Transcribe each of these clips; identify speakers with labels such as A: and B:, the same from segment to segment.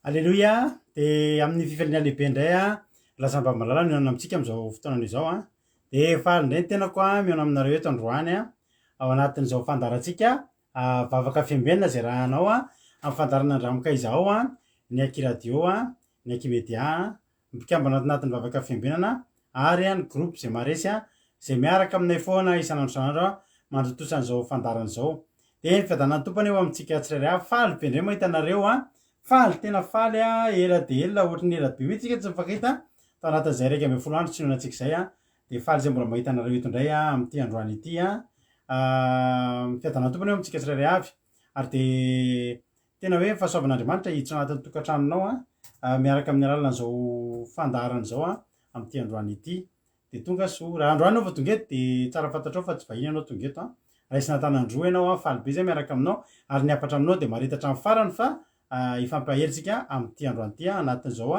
A: Alléluia. De amin'ny fifaliana lehibe indray lasa mba malala miona amintsika amin'izao fotoana izao de faly indray ny tenako miona aminareo eto androany ao anatin'izao fandarantsika vavaka fiambenana zay rahanao amin'ny fandarana andramaka izao ny Aki radio ny Aki media mikambana anatin'ny vavaka fiambenana ary ny groupe zay maresy zay miaraka aminay foana isanandro mandrotosa an'izao fandarana izao. De ny fiadanan'ny tompony eo amintsika tsirairay faly be indray mahita anareo faly tena faly ela de ela ohatran'ny ela be mihitsy tsy mifankahita tao anatin'izay 1 andro tsy nonantsika izay de faly zay mbola mahita anareo eto indray amin'ity androany ity fiadanan'ny tompony eo amintsika tsirairay avy ary de tena hoe fahasoavan'Andriamanitra hiditra anatin'ny tokantranonao miaraka amin'ny alalana an'izao fandarana izao amin'ity androany ity de tonga soa raha androany anao vao tonga eto de tsara fantatrao fa tsy vahiny anao tonga eto raisina tanandroa ianao faly be zay miaraka aminao ary niapatra aminao de maritatra amin'ny farany fa ifampahelintsika amin'ity androany ity anatin'izao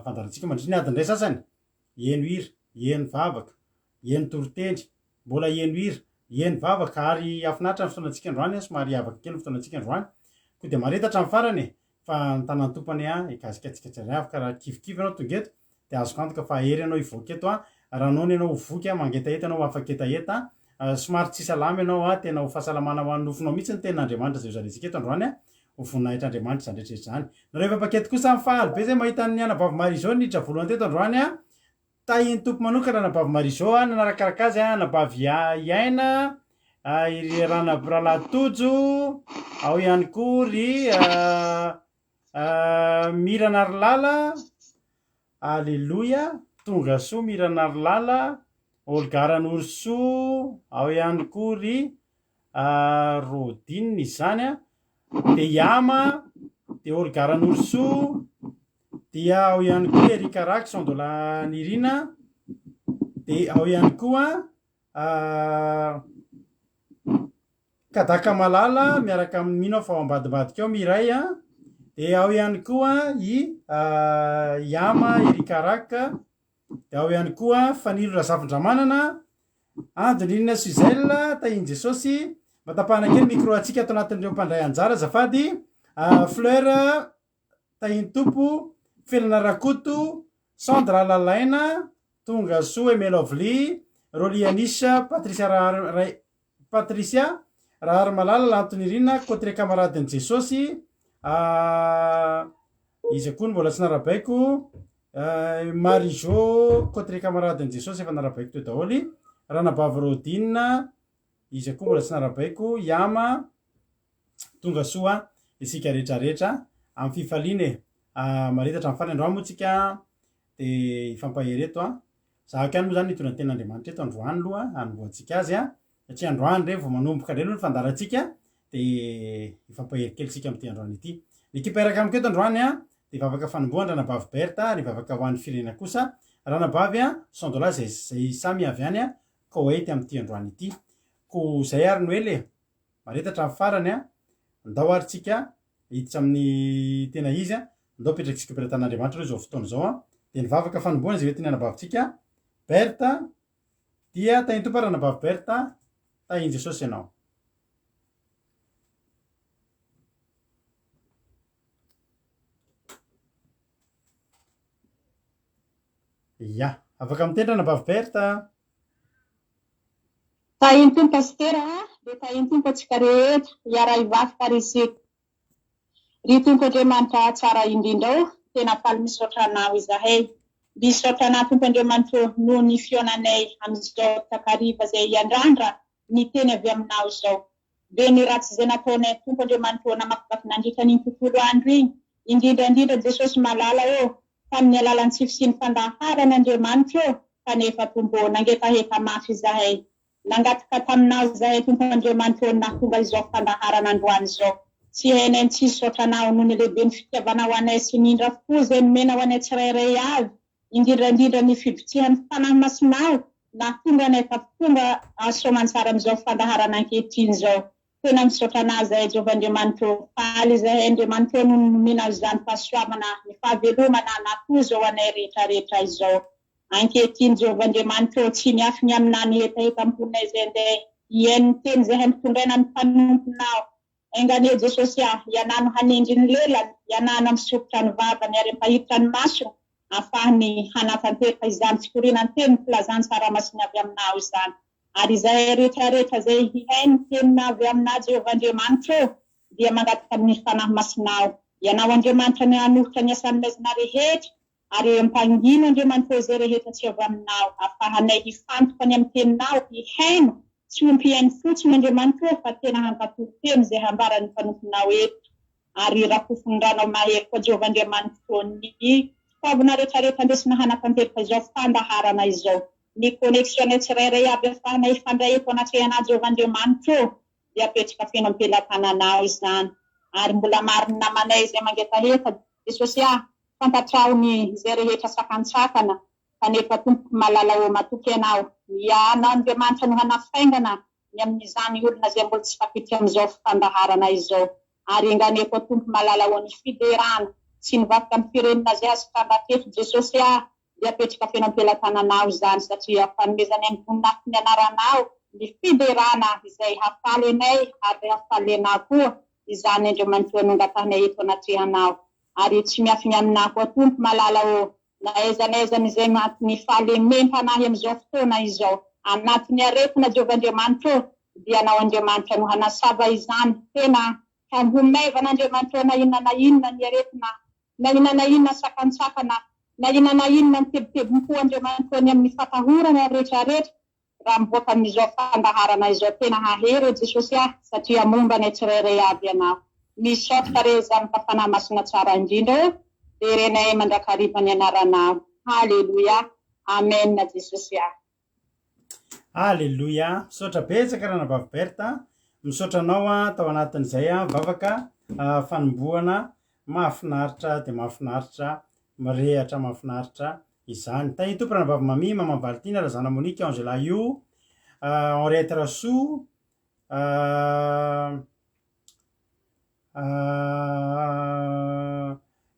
A: fandarantsika mandritra ny adiny ray sasany eno hira eno vavaka eno torotendry mbola eno hira eno vavaka ary afinaritra ny fotoanantsika androany somary avaka kely ny fotoanantsika androany ko de maritatra amin'ny farany fa ny tanany tompany ikasika atsika tsirairay avy ka raha kivikivy anao tonga eto de azoko antoka fa hery anao ivoaka eto raha noana ianao voky mangetaheta anao afaka hetaheta somary tsy salama ianao tena ho fahasalamana ho an'ny nofinao mihitsy ny tenin'Andriamanitra zay zarisika eto androany ho voninahitran'Andriamanitra zany rehetrarehetra zany nareo efa pakety kosa faly be zay mahita ny anabavy Marizao niditra voalohany teto androany tahiny tompo manokana anabavy Marizao nanarakaraka azy anabavy Iaina iry Ranabiralatojo ao ihany koa ry Mira Narilala alleluia tonga soa Mira Narilala Olgaran'Orso ao ihany koa ry Rodine izany de Yama de Olgaran'Orso dia ao ihany koa Erika Rackson de la Nirina de ao ihany koa Kadaka Malala miaraka amin'ny mino fa ao ambadibadika ao miray de ao ihany koa i Yama Erika Rack de ao ihany koa Fanilo Razafindramanana Andeline Suzelle tahiny Jesosy matapahana kely micro atsika ato anatin'ireo mpandray anjara azafady Fleur tahiny tompo Felina Rakoto Sandra Lalaina tonga soa Emelovely Rolianisha Patricia Rahary Malala Lantonirina Kotre Kamaradin'i Jesosy izy koa mbola tsy narabaiko Marijo Kotre Kamaradin'i Jesosy efa narabaiko teo daholy Ranabavy Rodine izy koa mbola tsy narabaiko Yama tonga soa isika rehetrarehetra amin'ny fifaliana maritatra amin'ny farany androany moa tsika de ifampahery eto zahako ihany moa zany nitondra ny ten'Andriamanitra eto androany aloha anomboantsika azy satria androany re vao manomboka indray aloha ny fandarantsika de ifampahery kely tsika amin'ity androany ity nikiperaka amiko eto androany de vavaka fanombohany Ranabavy Berta ny vavaka ho an'ny firenena kosa Ranabavy Sandola zay samy avy any Koweït amin'ity androany ity ko zay ary Noely maritatra amin'ny farany ndao ary tsika hiditra amin'ny tena izy ndao petrakitsika petratan'Andriamanitra izao fotoana izao de ny vavaka fanombohany zay hoentin'ny anabavintsika Berta dia tahiny tompo Ranabavy Berta tahiny Jesosy ianao. Ya afaka mitendra Ranabavy Berta
B: tahiny tompo pastera de tahiny tompo atsika rehetra iara ivavy farisika ry tompo Andriamanitra tsara indrindra tena faly misaotra anao izahay misaotra anao tompo Andriamanitra noho ny fionanay amin'izao takariva zay iandrandra ny teny avy aminao izao be ny ratsy zay nataonay tompo Andriamanitra namakivaky nandritra ny tontolo andro iny indrindra Jesosy malala tamin'ny alalan'ny tsify sy ny fandaharana Andriamanitra kanefa tompo nangetaheta mafy izahay nangataka taminao izahay tompo Andriamanitra nahatonga izao fandaharana androany izao tsy hainay tsy saotra anao noho ny lehibe ny fitiavanao anay sy nindra fo zay nomena ho anay tsirairay avy indrindra ny fibitsihan'ny fanahy masinao nahatonga anay tonga asoamantsara amin'izao fandaharana ankehitriny izao tena misaotra anao izahay Jehovah Andriamanitra faly izahay Andriamanitra no nomena izany fahasoavana ny fahavelomana natoy izao anay rehetrarehetra izao ankehitriny Jehovah Andriamanitra tsy miafy ny aminany hetaheta amponay izay ndeha iaino teny izay hay mitondraina ny mpanomponao engane jesosy ianano hanindry ny lelany ianano amin'ny sokotra ny vavany ary mpahitra ny masony ahafahany hanatanteraka izany tsy korinany teny ny filazany tsaramasiny avy aminao izany ary izay rehetrarehetra zay hihainy tenina avy amina Jehovahandriamanitra dia mangataka amin'ny fanahy masinao ianao Andriamanitra ny hanolotra ny asany maizina rehetra ary ampangino Andriamanitra izay rehetra tsy avy aminao ahafahanay hifantoka any amin'ny teninao hihaino tsy ompiainy fotsiny Andriamanitra fa tena hankatoro teny zay hambarany mpanomponao eto ary rakofony ranao mahery koa Jehovahandriamanitra ny fitaovana rehetrarehetra andesina hanatanteraka izao fandaharana izao ny connexion tsirairay aby ahafahanay hifandray eto anatrehana Jehovahandriamanitra dia apetraka feno am-pelatananao izany ary mbola mariny namanay izay mangetaheta Jesosy fantatraony izay rehetra sakantsakana kanefa tompoky malala o matoky ianao ianao Andriamanitra no hanafaingana ny amin'izany olona zay mbola tsy tafiditra amin'izao fandaharana izao ary enganeko tompo malala ho ny fiderana sy ny vakoka amin'ny firenena zay azo fandaketo Jesosy dia apetraka feno am-pelatananao izany satria fanomezany amin'ny voninahitry ny anaranao ny fiderana izay hafaly anay ary hafaly anao koa izany Andriamanitra nongatanay eto anatrehanao ary tsy miafiny aminao koa tompo malala o na aizanaizany izay ny fahalemem-panahy amin'izao fotoana izao anatin'ny aretina Jehovahandriamanitra dia anao Andriamanitra no hanasava izany tena homaivan'Andriamanitra na inona ny aretina na inona sakantsakana na inona ny tebotebom-po Andriamanitra ny amin'ny fatahorana rehetrarehetra raha mivoaka amin'izao fandaharana izao tena hahery Jesosy satria momba ny tsirairay aby ianao misaotra re zany ka fanahy masina tsara indrindra dia renay mandrakariva ny anaranao haleloia amen na Jesosy
A: Alleluia misaotra betsaka ranavavy Berta misaotra anao tao anatin'izay vavaka fanombohana mahafinaritra dia mahafinaritra mirehatra mahafinaritra izany tany tompo ranavavy Mami Maman Valentine Razana Monique Angela io Henriette Rassou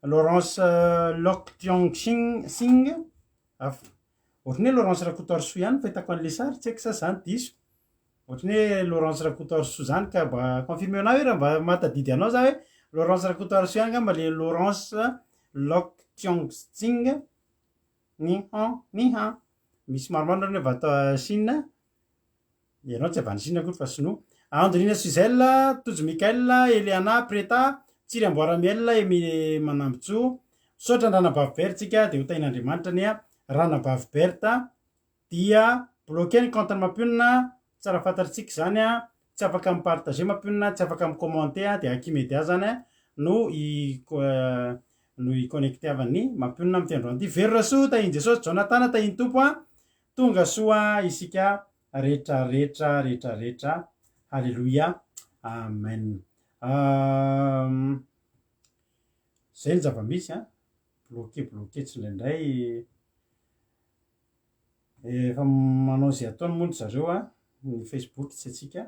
A: Laurence Lok Tiong Sing ohatrany hoe Laurence Rakotoarso ihany fahitako an'le sary tsy haiko sa zany diso ohatrany hoe Laurence Rakotoarso zany ka mba confirme anao hoe raha mba matadidy anao za hoe Laurence Rakotoarso ihany ngamba le Laurence Lok Tiong Sing ni ha misy maromaro hoe vato Chine ianao tsy avany Chine akory fa sinoa Andrina Suzel Tojo Mikael Eliana Preta Tsiry Amboaramiel Emi Manambotso misaotra ny ranavavy Berta tsika dia ho tain'Andriamanitra ny ranavavy Berta dia bloqué ny compte mampionina tsara fantatritsika zany tsy afaka mipartager mampionina tsy afaka micommente dia Akimedia zany no i-connecté avany mampionina amin'ny fiandroan'ity verra soa tahiny Jesosy Jonathan tahiny tompo tonga soa isika rehetrarehetra halleluia amen zay ny zava-misy bloqué tsy indraindray efa manao zay ataony moa zareo ny Facebook tsy atsika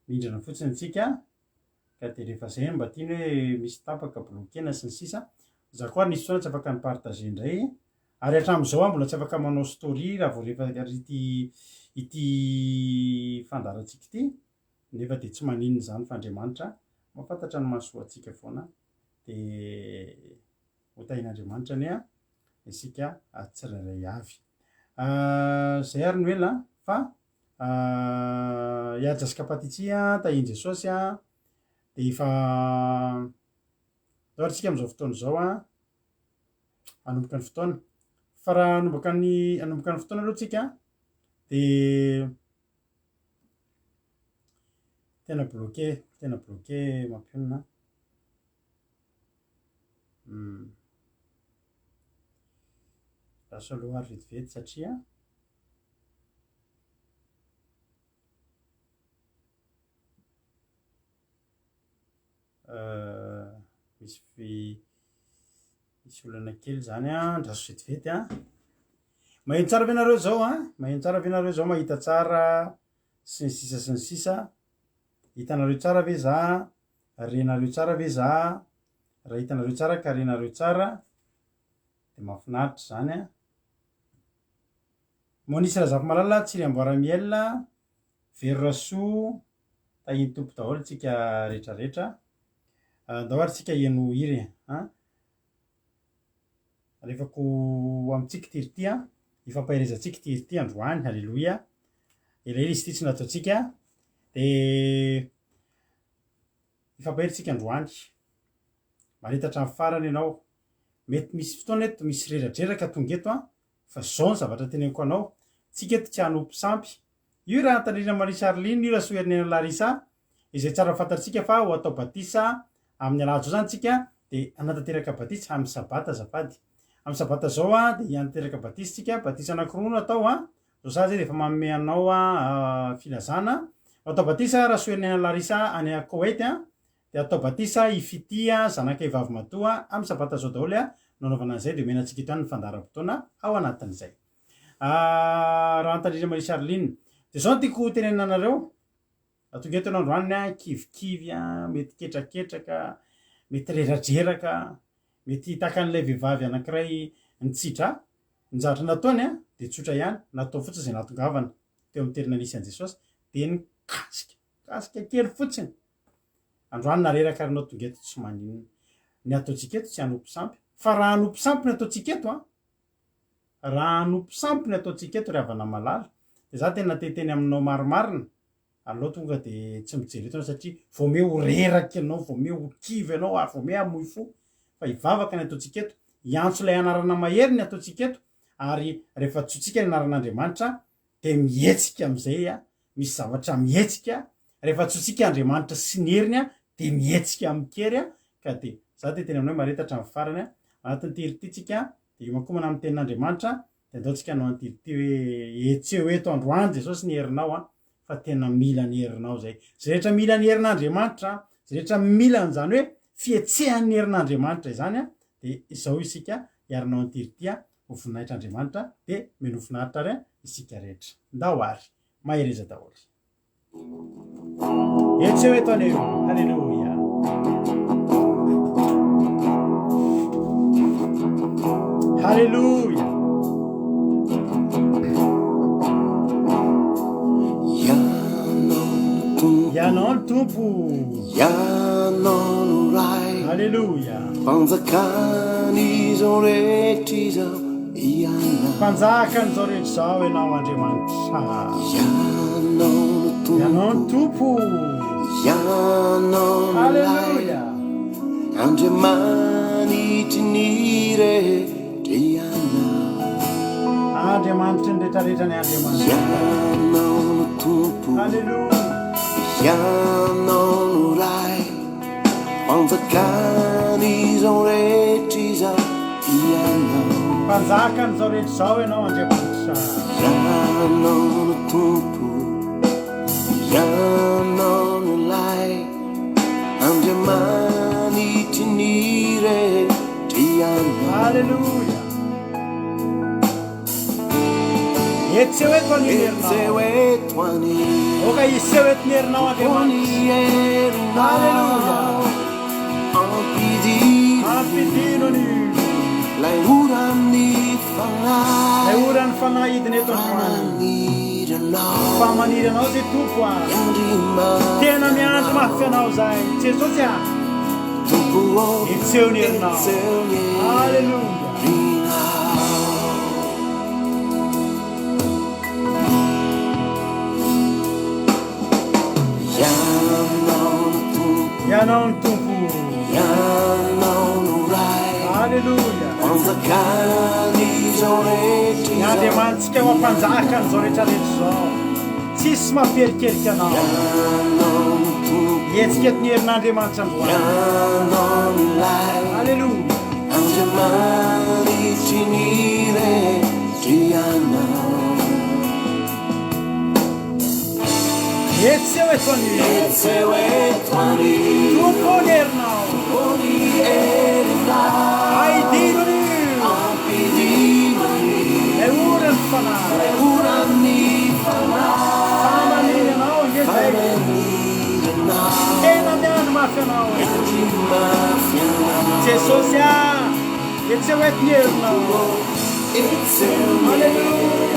A: mindrana fotsiny atsika ka dia rehefa zay mba tiany hoe misy tapaka bloqué na sy ny sisa za koa nisy fotoana tsy afaka ny partager indray ary hatramin'izao mbola tsy afaka manao story raha vao rehefa ity fandarantsika ity nefa dia tsy maninona zany fa Andriamanitra mahafantatra ny mahasoa atsika foana dia ho tain'Andriamanitra ny isika tsirairay avy zay ary no ela fa Jasika Patitsi tahiny Jesosy dia efa ohatritsika amin'izao fotoana izao anomboka ny fotoana fa raha anomboka ny fotoana aloha tsika dia tena bloqué mampionina lasa aloha ary vetivety satria misy olana kely zany ndraso vetivety maheno tsara venareo zao maheno tsara venareo zao mahita tsara sy ny sisa hitanareo tsara ve za renareo tsara ve za raha hitanareo tsara ka renareo tsara dia mahafinaritra zany Monisy Razafy Malala Tsiry Amboaramiel Verraso tahiny tompo daholo tsika rehetrarehetra andao ary tsika eno iry rehefako amitsika tirity ifampaherezantsika tirity androany halleloia elaela izy ty tsy nataotsika de ifampaherytsika androany maritatra amin'ny farany ianao mety misy fotoana eto misy reradreraka tonga eto fa zao ny zavatra teneniko anao tsika eto tsy hanompo sampy io raha antandrina Marie-Charline io raha soherinena Larisa izay tsara fantatsika fa ho atao batisa amin'ny alazo zany tsika de anatanteraka batisa amin'ny sabata azafady amin'ny sabata zao de anatanteraka batisa tsika batisa anankiroa no atao zao sa zay de efa manome anao filazana atao batisa raha soherinena Larisa any Koweït de atao batisa ifitia zanaka vavy matoa amin'ny sabata zao daholo nanaovana an'izay de omenatsika eto ny fandaharam-potoana ao anatin'izay raha antandrina Marie-Charline de zao tiako tenenina anareo tonga eto androany kivikivy mety ketraketraka mety reradraraka mety hitaka an'ilay vehivavy anankiray nitsitra ny zavatra nataony de tsotra ihany natao fotsiny zay natongavana teo amin'ny terina nisy an' Jesosy de nikasika kely fotsiny androany nareraka ary anao tonga eto tsy maninona ny ataotsika eto tsy hanompo sampy fa raha hanompo sampy ny ataotsika eto raha hanompo sampy ny ataotsika eto ry havana malala de za tena teteny aminao marimarina alao tonga de tsy mijery eto satria vome ho reraka ianao vome ho kivy ianao vome hamoy fo fa hivavaka ny ataotsika eto iantso ilay anarana mahery ny ataotsika eto ary rehefa tsotsika ny anaran'Andriamanitra de mihetsika amin'izay misy zavatra mihetsika rehefa tsotsika Andriamanitra sy ny heriny de mihetsika amikery ka de za de tena aminao maretatra amin'ny farany anatin'ny tirity tsika de makomana amin'ny tenin'Andriamanitra de andaotsika anao antirity hoe etseo eto androany Jesosy ny herinao fa tena mila ny herinao zay rehetra mila ny herin'Andriamanitra zay rehetra mila n'zany hoe fietsehan'ny herin'Andriamanitra izany de izao isika hiarinao antirity ho voninahitran'Andriamanitra de meno finaritra ary isika rehetra ndao ary mahereza daholo etseo eto aneo halleluia halleluia ianao ny tompo
C: ianao no ray
A: halleluia
C: mpanjakany izao rehetra izao
A: mpanjakany zao rehetra zao ianao Andriamanitra ianao ny tompo
C: ianao no ray Andriamanitry ny rehetra ianao
A: Andriamanitry ny rehetrarehetra ny Andriamanitra
C: ianao no tompo
A: halleluia
C: ianao no ray mpanjakany izao rehetra izao ianao
A: mpanjakany zao rehetra zao ianao Andriamanitra
C: ianao no tompo ianao no lay Andriamanitry ny rehetra ianao
A: halleluia etseo eto any herinao oka iseho eto ny herinao Andriamanitra halleluia ampidino ny
C: lay oran'ny
A: fanahidiny eto androany fa maniry anao zay tompo tena miandro mafy anao zay Jesosy etseo ny herinao halleluia ianao ny tompo
C: ianao no ray
A: halleluia
C: mpanjakany izao rehetra
A: ny Andriamanitsika ho ampanjakany zao rehetrarehetra zao tsisy mamperikerika anao
C: ianao no tompo
A: etsika eto ny herin'Andriamanitra androany
C: ianao no lay
A: halleluia
C: Andriamanitry ny rehetra ianao
A: etseo eto any tompo ny herinao aidinony lay orany famaniry anao ngezay tena miandro mafy anao Jesosy etseo eto ny herinao halleluia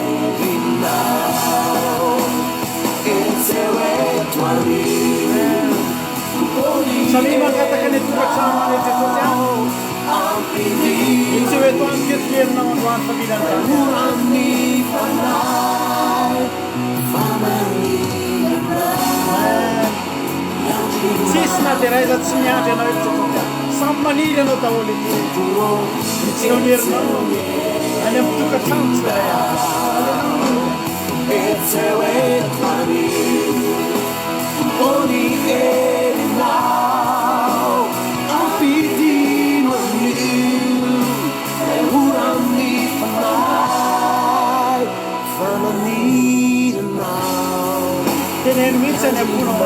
A: Salia mangataka ny tongatrano ny Jesosy tsy hoe toany ketikerinao androany tsisy na dia raiza tsy miandry anao eto Jesosy samy maniry anao daholo tsy onerinao any amin'ny tokatrano tsy teneno mihitsy any amponao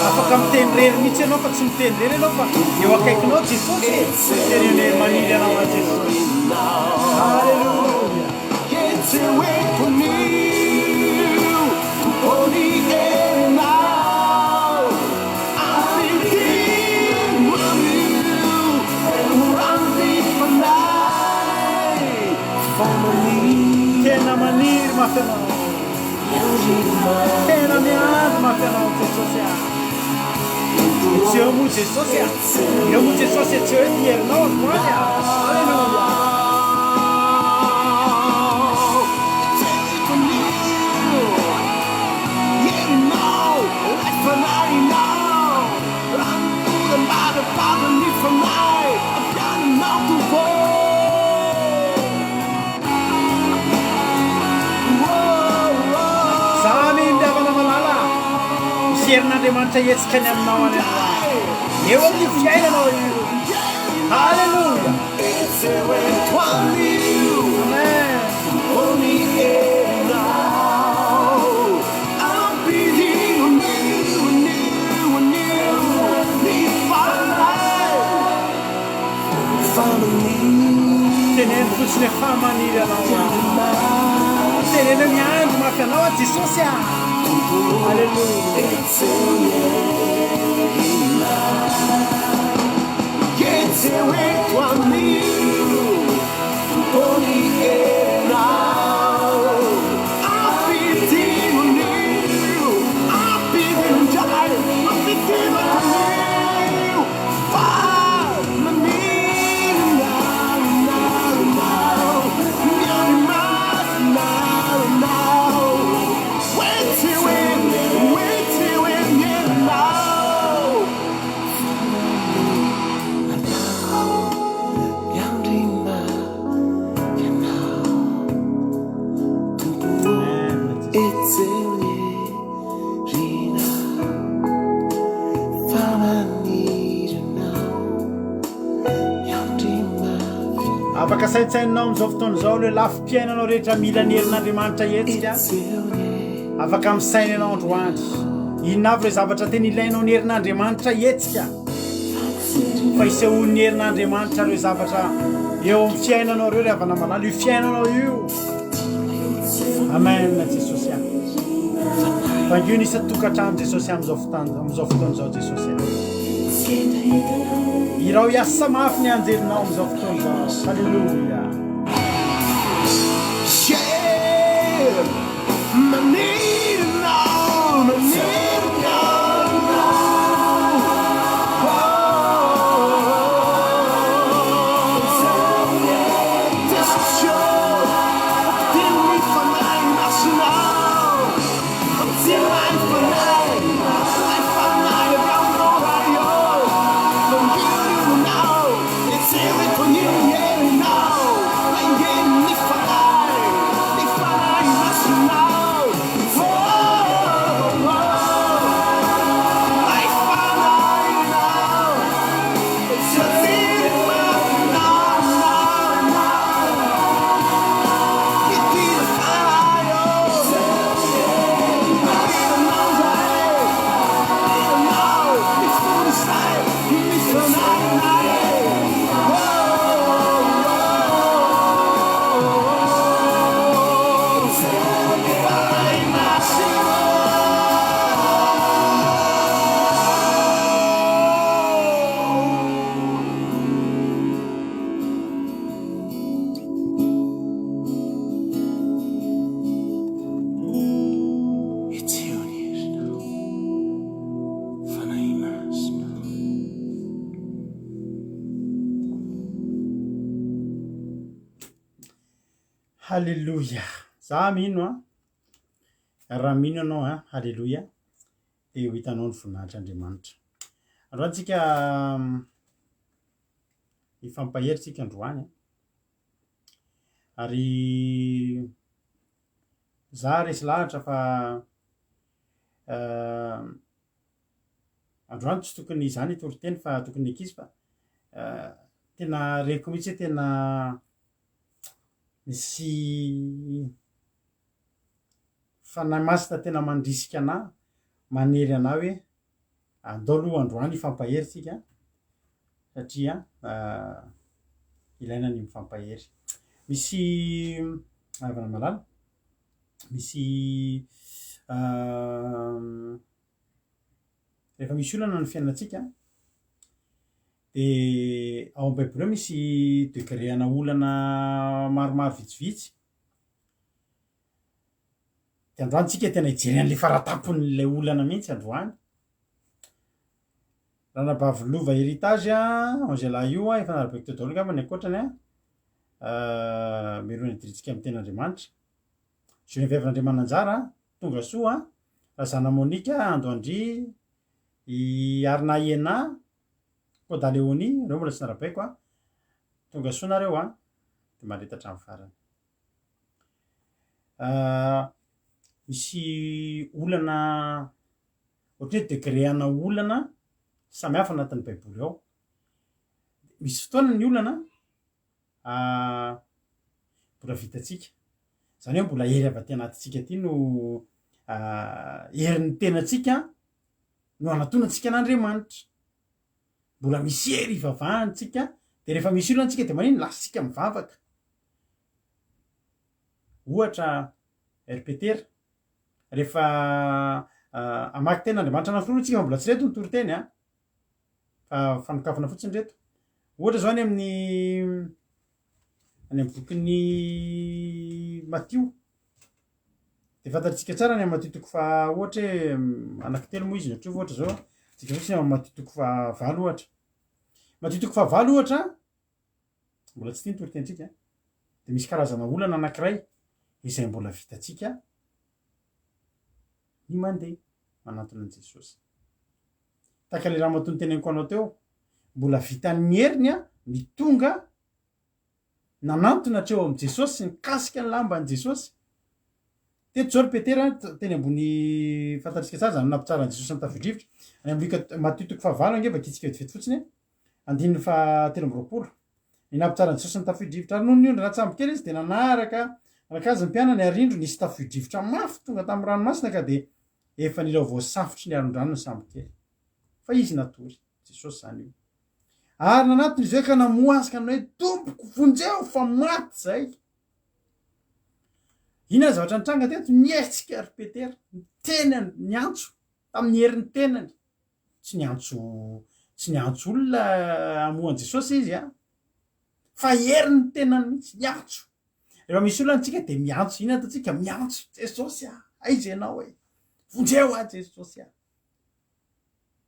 A: afaka miteny rery mihitsy ianao fa tsy miteny rery ianao fa eo akaikinao Jesosy teneneny maniry anao a Jesosy. Alleluia. Tena maniry mafy anao tena miandry mafy anao Jesosy tsy eo moa Jesosy eo moa Jesosy tsy hoe tierinao androany Alleluia. Herin'Andriamanitra hetsika ny aminao any androany eo amin'ny fiainanao io. Alleluia. Teneno fotsiny efa maniry anao teneno miandro mafy anao a Jesosy. Alleluia. Afaka saintsainao amin'izao fotoana izao le lafim-piainanao rehetra mila ny herin'Andriamanitra hetsika afaka misaina ianao androany inona avy re zavatra tena ilainao ny herin'Andriamanitra hetsika fa isehoany ny herin'Andriamanitra reo zavatra eo amin'ny fiainanao reo ry havana malala io fiainanao io. Amen Jesosy fangio nisy tokatrano Jesosy amin'izao fotoana izao Jesosy irao hiasa mafy ny anjerinao amin'izao fotoana izao. Alleluia.
C: It's you.
A: Halleloia. Za mino raha mino anao halleloia de ho hitanao ny voninahitr'Andriamanitra. Androany tsika hifampahery tsika androany ary za resy lahatra fa androany tsy tokony izany toriteny fa tokony ankizy fa tena reko mihitsy hoe tena misy fanahy masina tena mandrisika anahy manery anahy hoe andao aloha androany hifampahery tsika satria ilaina ny mifampahery. Misy avana malala misy rehefa misy olana ny fiainantsika de ao am-baiboly eo misy degré-ana olana maromaro vitsivitsy de androany tsika tena hijery an'le faratapon'le olana mihitsy androany. Ranabavilova héritage angela io efa narabeko teo daholo angamba ny ankoatrany meroana idirintsika amin'ny ten'Andriamanitra. Geneviève-n'Andria Mananjara tonga soa Razana Monika Andoandry i Arna Iena Koda Leonie reo mbola tsy narabeko tonga soa nareo de marita hatramin'ny farany. Misy olana ohatry hoe degré-ana olana samy hafa anatin'ny baiboly ao. Misy fotoana ny olana mbola vitatsika zany hoe mbola hery avy aty anatintsika aty no herin'ny tenatsika no anatonantsika an'Andriamanitra. Mbola misy hery ivavahantsika de rehefa misy olana tsika de manino lasitsika mivavaka. Ohatra ry Petera rehefa amaky ten'Andriamanitra anankiroa tsika mbola tsy reto ny toriteny fa fanokafana fotsiny reto. Ohatra zao any amin'ny bokin'ny Matio de fantatritsika tsara ny amin'ny Matio toko fa ohatra hoe anankitelo moa izy ohatra zao tsika fotsiny amin'ny Matio toko fa valo ohatra. Matio toko fa valo ohatra mbola tsy tiany toritentsika de misy karazana olana anankiray izay mbola vitatsika ny mandeha manantona an'i Jesosy. Tahaka le raha matony teneniko anao teo mbola vitan'ny heriny ny tonga nanantona hatreo amin'i Jesosy sy nikasika ny lamban'i Jesosy. Teto zao ry Petera teny ambony fantatritsika tsara zany nampitsaran'i Jesosy ny tafio-drivotra any amin'ny Matio toko fa valo angeva kitsika vetivety fotsiny andininy fa telo amby roapolo ny nampitsaran'i Jesosy ny tafio-drivotra ary noho ny ondry ratsambo kely izy de nanaraka arakazy ny mpianany arindro nisy tafio-drivotra mafy tonga tamin'ny ranomasina ka de efa nilao voasafotry ny aron-drano ny sambo kely fa izy natory Jesosy zany io. Ary nanatony izy hoe ka namoasika ny hoe tompoko vonjeo fa maty zay. Ina zavatra nitranga teto nietsika ry Petera ny tenany niantso tamin'ny herin'ny tenany tsy niantso olona amohan Jesosy izy fa herin'ny tenany mihitsy niantso. Rehefa misy olana antsika de miantso ina ataontsika miantso Jesosy aiza ianao vonjeo Jesosy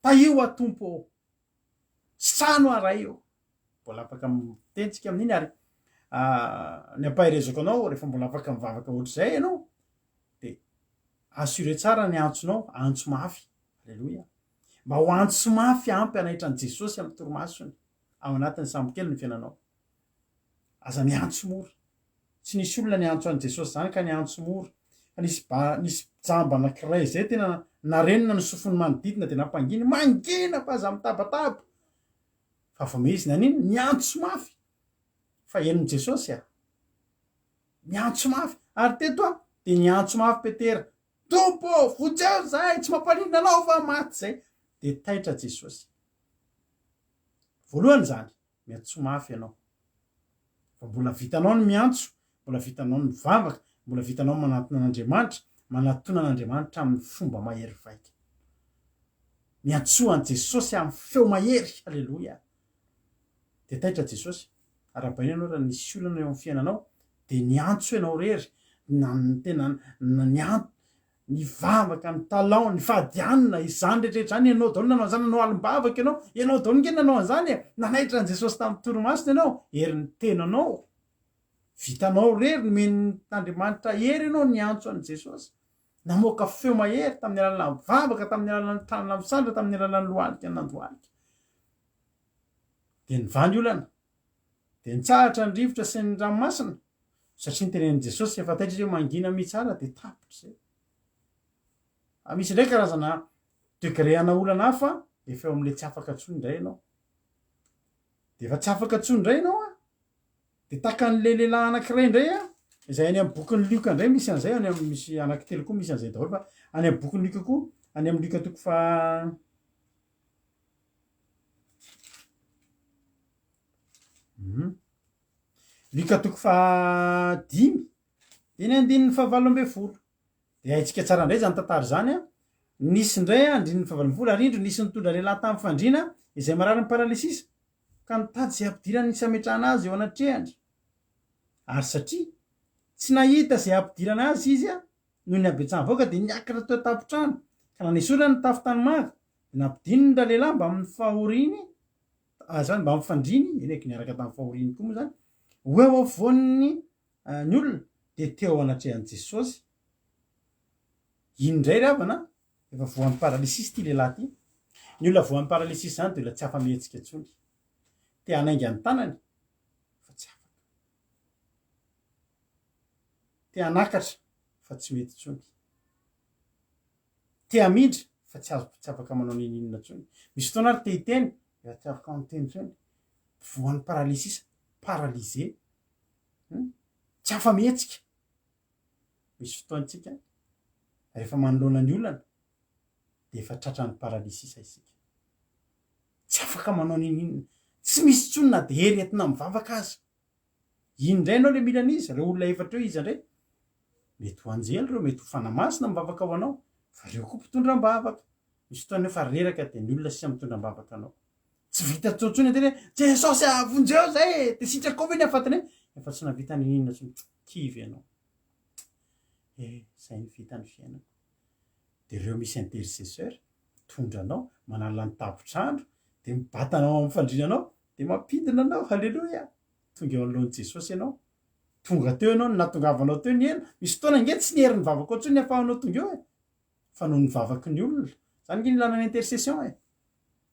A: taio tompo sano aray mbola afaka mitentsika amin'iny ary ny ampaherezako anao rehefa mbola afaka mivavaka ohatr'izay ianao de assure tsara ny antsonao antso mafy. Alleloia. Mba ho antso mafy ampy anahitran'i Jesosy amin'ny torimasony ao anatin'ny sambo kely ny fiainanao. Aza miantso mora tsy nisy olona niantso an'i Jesosy zany ka niantso mora fa nisy jamba anankiray zay tena narenina ny sofiny manodidina de nampanginy mangina fa aza mitabataba fa vao izy nanino niantso mafy fa henin'i Jesosy miantso mafy. Ary teto de niantso mafy Petera tompo vonjeo zay tsy mampaninona anao fa maty zay de taitra Jesosy. Voalohany zany miantso mafy ianao fa mbola vitanao ny miantso mbola vitanao ny mivavaka mbola vitanao manatona an'Andriamanitra manatona an'Andriamanitra amin'ny fomba mahery vaika. Miantsoa an'i Jesosy amin'ny feo mahery. Alleloia. De taitra Jesosy. Arabaina ianao raha nisy olana eo amin'ny fiainanao de niantso ianao rery tena nivavaka ny talon ny fahadianina izany rehetrarehetra zany ianao daholo nanao an'izany nanao alim-bavaka ianao daholo nge nanao an'izany nanaitra an'i Jesosy tamin'ny torimasina ianao herin'ny tenanao vitanao rery nomeny tandriamanitra hery ianao ny antso an' jesosy namoaka feo mahery tamin'ny alalan'ny vavaka tamin'ny alalan'ny tanana misandra tamin'ny alalan'ny lohalika nandohalika de nivany olana de nitsahatra ny rivotra sy ny ranomasina satria ny tenen'i jesosy efa taitra hoe mangina mitsara de tapitra zay misy ndray karazana degréana olana hafa efa eo am'le tsy afaka tsony indray ianao de efa tsy afaka tsony indray ianao a de taka n'le lehilahy anankiray indray a izay any amin'ny bokyny lioka indray misy an'izay any am misy anankitelo koa misy an'izay daholo fa any amin'ny bokyny lioka koa any amin'ny lioka toko fa lioka toko fa 10 eny andininy fahavalo ambe folo de haitsika tsara indray zany tantara zany a nisy indray a andrininy fahavalo ambe folo ary indro nisy nitondra lehilahy tamin'ny fandriana izay marary ny paralysisa ka nitady zay ampidirany nisy ametrahana azy eo anatrehany ary satria tsy nahita zay ampidirana azy izy a noho ny abetsahany vaoaka de niakatra teo tapotrano ka nanisora ny tafy tany maga de nampidininy ra lehilahy mba amin'ny fahoriny zany mba amin'ny fandriny eny eky niaraka tamin'ny fahoriny koa moa zany hoe eo avoan'ny ny olona de teo anatrehan'i jesosy indray ravana efa voan'ny paralysisy ty lehilahy ty ny olona voan'ny paralysisy zany de olona tsy afa mihetsika tsony te hanainga ny tanany fa tsy afaka te hanakatra fa tsy mety tsony te hamidra fa tsy afaka manao ninina tsony misy fotoana ary te hiteny efa tsy afaka manoteny tsony voan'ny paralysisa paralysé tsy afa mihetsika misy fotoantsika rehefa manoloana ny olana de efa tratrany paralysisa isika tsy afaka manao ninina tsy misy tsony na de heretina mivavaka azy indray anao le mila an'izy reo olona efatra eo izy ndray mety ho anjely reo mety ho fanamasina mivavaka ho anao fa reo koa mpitondram-bavaka misy fotoana efa reraka de ny olona sisa mitondram-bavaka anao tsy vita tsotsony teny hoe jesosy avonjeo zay de sitrakoa ve ny afatiny efa tsy navita ninina tsony kivy ianao zay ny vita ny fiainako de reo misy intercesseur tondra anao manala ny tapotrandro de mibatanao amin'ny fandrinanao de mampidina anao halleloia tonga eo anoloan'i jesosy ianao tonga teo ianao natongavanao teo ny ena misy fotoana nge tsy ny herin'ny vavaka ohatsony ny afahanao tonga eo fa noho ny vavaky ny olona zany nge ny ilana ny intercession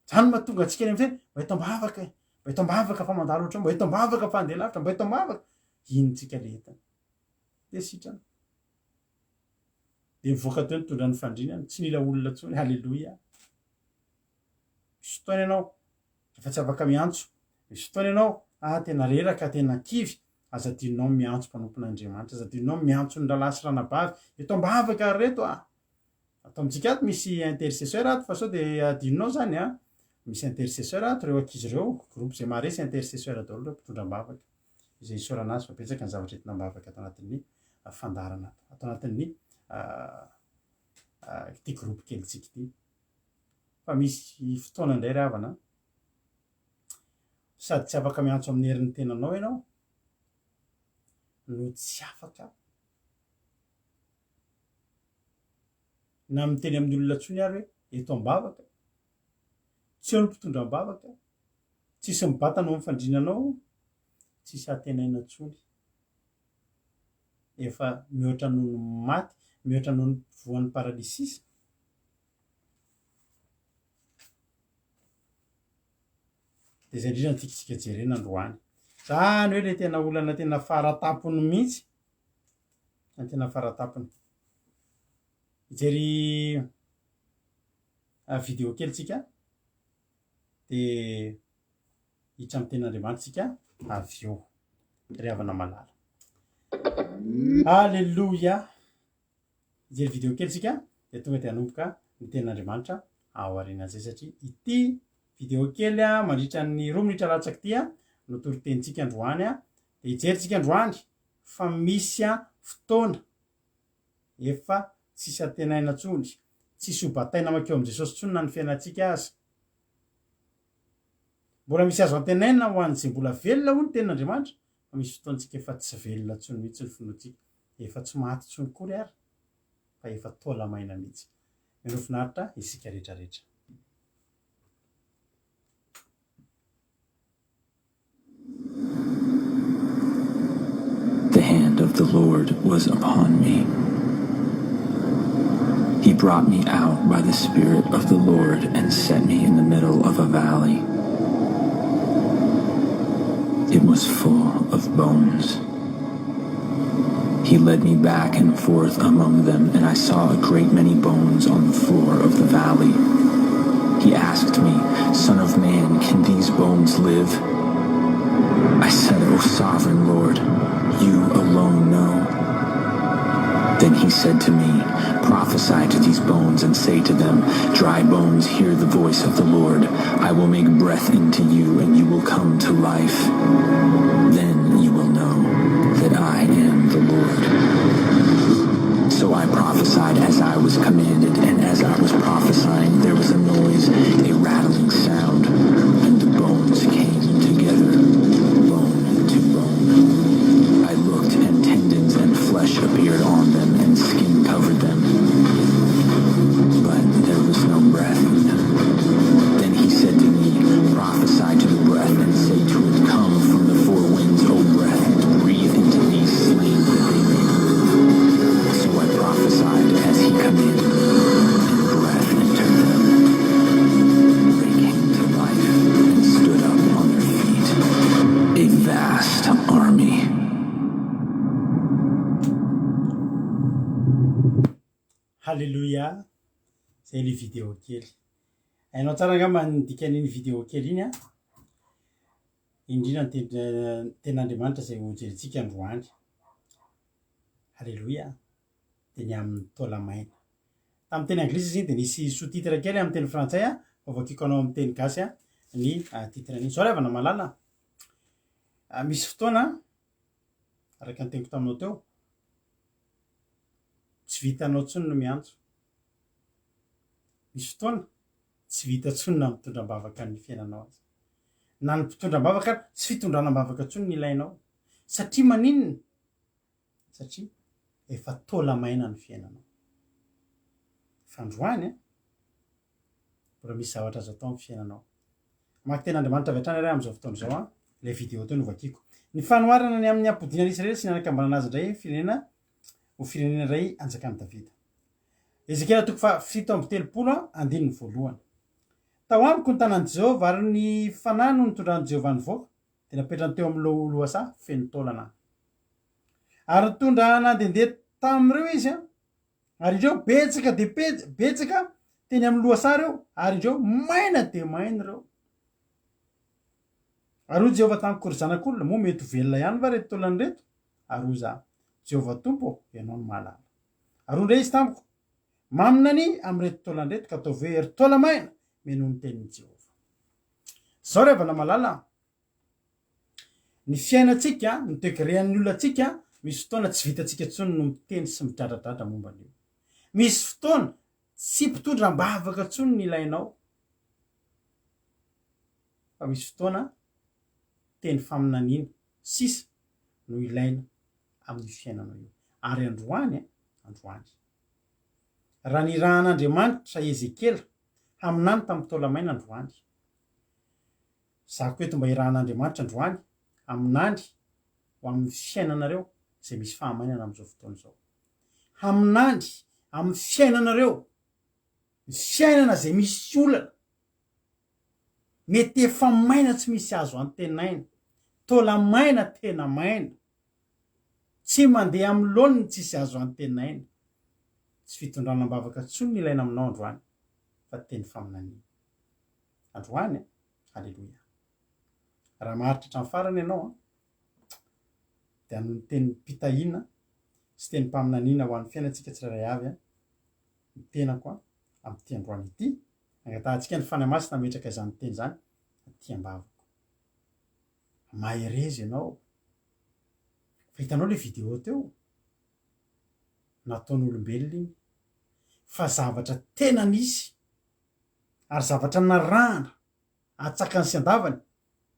A: zany mahatonga antsika eny am'zay mba eto ambavaka mba eto ambavaka fa mandalo oatra mba eto ambavaka fa andeha lavitra mba eto ambavaka inotsika le entana de sitrana de mivoaka teo nitondra ny fandrinany tsy mila olona tsony halleloia misy fotoana ianao efa tsy afaka miantso misy fotoana ianao tena reraka tena kivy azadinonao miantso mpanompon'andriamanitra azadinonao miantso ny rahalasy ranabavy eto ambavaka reto atao amitsika ato misy intercesseur ato fa sao de adinonao zany misy intercesseur ato reo akizy reo groupe zay maharesy intercesseur daholo reo mpitondram-bavaka izay isorana azy fa betsaka ny zavatra entina-bavaka atao anatin'ny fandarana atao anatin'ny ty groupe kelitsika ty fa misy fotoana indray ry havana sady tsy afaka miantso amin'ny herin'ny tenanao ianao no tsy afaka na miteny amin'ny olona tsony ary hoe eto ambavaka tsy eo ny mpitondram-bavaka tsisy mibatanao amin'ny fandrinanao tsisy atenaina tsony efa mihoatra noho ny maty mihoatra noho ny voan'ny paralysisa de zay indrindra tikitsika jerena androany zany hoe le tena olana tena faratapony mihitsy ny tena faratapony ijery video kelitsika de hitra amy ten'andriamanitsika avy eo ry havana malala alleloia ijery video kelitsika de tonga de hanomboka ny ten'andriamanitra ao aorianan'izay satria ity video kely mandritra ny 2 minitra latsaky ty no toritentsika androany de hijeritsika androany fa misy fotoana efa tsisy atenaina tsony tsisy hobataina makeo am' jesosy tsony na ny fiainatsika azy mbola misy azo antenaina ho an'zay mbola velona ho ny ten'andriamanitra fa misy fotoantsika efa tsy velona tsony mihitsy ny finoatsika efa tsy maty tsony kory ary fa efa tola maina mihitsy menofinaritra isika rehetrarehetra
D: Lord was upon me. He brought me out by the Spirit of the Lord and set me in the middle of a valley. It was full of bones. He led me back and forth among them, and I saw a great many bones on the floor of the valley. He asked me, "Son of man, can these bones live?" I said, "O sovereign Lord, you alone know." Then he said to me, "Prophesy to these bones and say to them, dry bones, hear the voice of the Lord. I will make breath into you, and you will come to life. Then you will know that I am the Lord." So I prophesied as I was commanded, and as I was prophesying, there was a noise, a rattling sound, and the bones came together, bone to bone. I looked, and tendons and flesh appeared on them, and skin covered them, but there was no breath in them. Then he said to me, "Prophesy to the breath, and say to it, come from the four winds, O breath, and breathe into these slain that they may live." So I prophesied as he commanded me, and breath entered them. They came to life and stood up on their feet, a vast army.
A: Halleluia. Zay le vidéo kely. Hainao tsara angamba nidikan'iny vidéo kely iny a. Indrindra ny ten'Andriamanitra zay hojerentsika androany. Halleluia. De ny amin'ny taolamaina. Tamin'ny teny anglisy izy iny de nisy sous-titre kely amin'ny teny frantsay a, vaovakiko anao amin'ny teny gasy a, ny titran'iny. Zao ravana malala. Misy fotoana araka ny teniko taminao teo, tsy vitanao tsony no miantso. Misy fotoana tsy vita tsony na mitondram-bavaka ny fiainanao azy. Na ny mpitondram-bavaka tsy fitondranam-bavaka tsony ny ilainao. Satria maninona? Satria efa taolamaina ny fiainanao. Fandroany a, mbola misy zavatra azo atao amin'ny fiainanao. Maky ten'Andriamanitra avy hatrany iray amin'izao fotoana izao a, ilay vidéo teo novakiko. Ny fanoharana ny amin'ny ampodiana Israely sy ny anakambanana azy indray firenena ho firenena iray anjakan'i Davida. Ezekela 7:30. Tao amiko ny tanan'i Jehovah ary ny fanahy no nitondran'i Jehovah nivoaka, dia napetrany teo amin'ny lohasaha feno taolana. Ary nitondra nandehandeha tamin'ireo izy a, ary ireo betsaka dia betsaka teny amin'ny lohasaha ireo, ary ireo maina dia maina ireo. Ary hoy Jehovah tamiko, ry zanak'olona, moa mety ho velona ihany va reto taolana reto? Ary hoy zaho, Jehovah Tompo, ianao no mahalala. Ary hoy indray izy tamiko, mamina ny amin'reto taolana reto ka ataovy hoe ry taolamaina menoho ny tenin'i Jehovah. Zao ravana malala, ny fiainantsika, ny degré-an'ny olonantsika, misy fotoana tsy vitantsika tsony no miteny sy midradradratra momba an'io. Misy fotoana tsy mpitondram-bavaka tsony ny ilainao. Fa misy fotoana teny faminaniana sisa no ilaina amin'ny fiainanao io. Ary androany androany. Raha ny rahan'Andriamanitra Ezekela haminany tamin'ny taolamaina androany. Zako eto mba irahan'Andriamanitra androany aminany ho amin'ny fiainanareo izay misy fahamainana amin'izao fotoana izao. Aminany amin'ny fiainanareo, ny fiainana izay misy olana, mety efa maina tsy misy azo antenaina, taolamaina tena maina, tsy mandeha amin'ny laoniny tsisy azo antenaina. Tsy fitondranam-bavaka tsony ny ilaina aminao androany, fa teny faminaniana. Androany, halleluia. Raha maharitra hatramin'ny farany ianao dia noho ny teny mpitahiana sy teny mpaminaniana ho an'ny fiainantsika tsirairay avy ny tenako amin'ity androany ity, angatantsika ny fanahy masina metraka izany teny izany, ity ambavako. Maherezy ianao. Fa hitanao le vidéo teo, nataon'olombelona iny, fa zavatra tena nisy, ary zavatra narahana atsakany sy andavany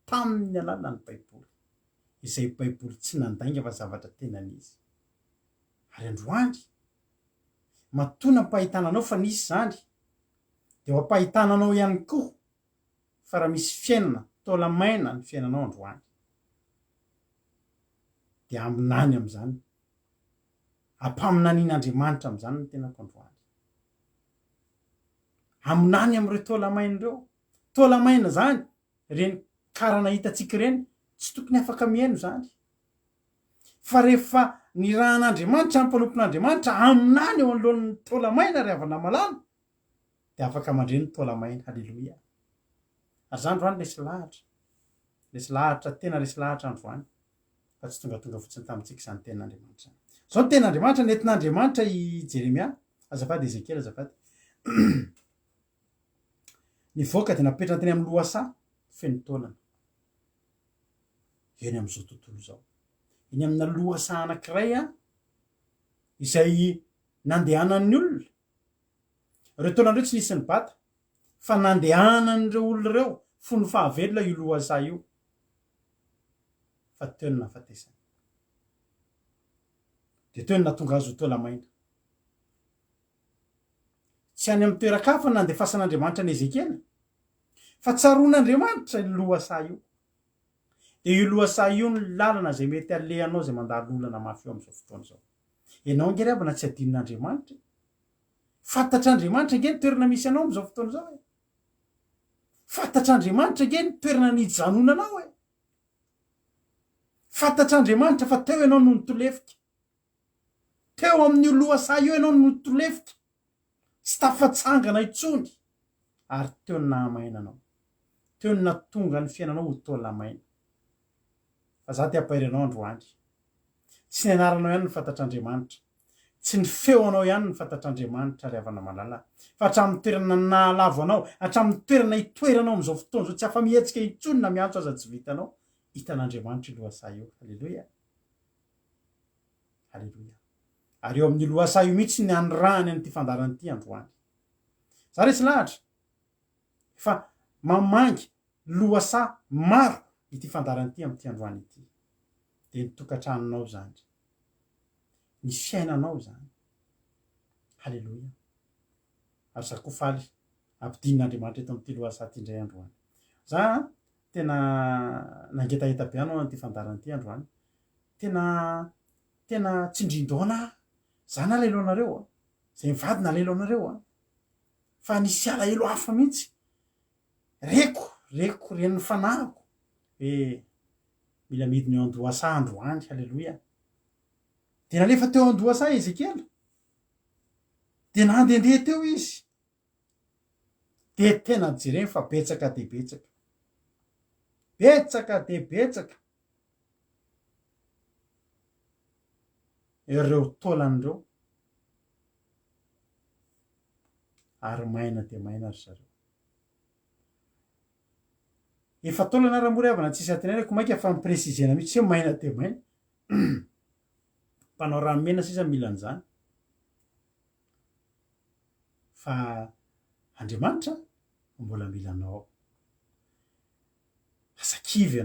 A: tamin'ny alalan'ny Baiboly. Izay Baiboly tsy nandainga fa zavatra tena nisy. Ary androany, matoana ampahitana anao fa nisy zany, dia ho ampahitana anao ihany koa fa raha misy fiainana taolamaina ny fiainanao androany, dia aminany amin'izany ampaminanian'andriamanitra am'zany ny tena kandroany aminany am'ireo tolamaina reo tolamaina zany reny karana hitatsika reny tsy tokony afaka mihaino zany fa rehefa ny rahan'andriamanitra ampanompon'andriamanitra aminany eo an'lohan'ny tolamaina ry havana malala de afaka mandre ny tolamaina. Halleloia. Ary zany roany lesy lahatra tena lesy lahatra androany fa tsy tongatonga fotsiny tamintsika zany ten'andriamanitra zao ny ten'andriamanitra nentin'andriamanitra i Jeremia azafady Ezekiel azafady nivoaka de napetrana teny amin'ny loasa feno taonana eny am'izao tontolo zao eny amina loasa anankiray izay nandehanan'ny olona reo taonan'ireo tsy nisy ny bata fa nandehanan'ireo olona reo fony fahavelona io loasa io fa teo ny nafatesana de teo ny natonga azy ho tolamaina tsy any amin'ny toerakafa nandefasan'andriamanitra ny Ezekiel fa tsaroan'andriamanitra ny loasa io de io loasa io ny lalana zay mety alehanao zay mandalo olana mafy eo am'izao fotoana zao ianao ngery abana tsy adinin'andriamanitra fantatr'andriamanitra nge ny toerana misy anao am'izao fotoana zao fantatr'andriamanitra nge ny toerana nijanonanao fantatr'andriamanitra fa teo ianao no nitolefika teo amin'io loasa io ianao no nitolefika tsy tafatsangana itsony ary teo ny nahamainanao teo ny natonga ny fiainanao ho tolamaina fa za ty ampairinao androany tsy ny anaranao ihany ny fantatr'andriamanitra tsy ny feonao ihany ny fantatr'andriamanitra ry havana malala fa hatramin'ny toerana nahalavo anao hatramin'ny toerana hitoeranao am'izao fotoana zao tsy afa mihetsika itsony na miantso aza tsy vitanao hitan'andriamanitra io loasa io. Halleloia. Halleloia. Ary eo amin'ny loasa io mihitsy ny anyrahany an'ity fandaran'ity androany za resy lahatra fa mamangy loasa maro ity fandaran'ity am'ity androany ity de ny tokantranonao zany ny fiainanao zany. Halleloia. Ary zakofaly ampidin'andriamanitra eto am'ity loasa ty indray androany za tena nangetaheta be anao an'ity fandaran'ity androany tena tsindrindaona zany alelo anareo zay mivady na alelo anareo fa nisy alahelo hafa mihitsy reko ren'ny fanahiko mila midiny eo andoasa androany. Halleloia. De nalefa teo andoasa Ezekiel de nandendeha teo izy de tena jereny fa betsaka de betsaka ireo tolan'ireo ary maina de maina ry zareo efa tolana raha-mory avana tsisy atinareko mainka fa mipresizena mihitsy hoe maina de maina mpanao ranomena sisa mila an'izany fa andriamanitra mbola mila anao zakivy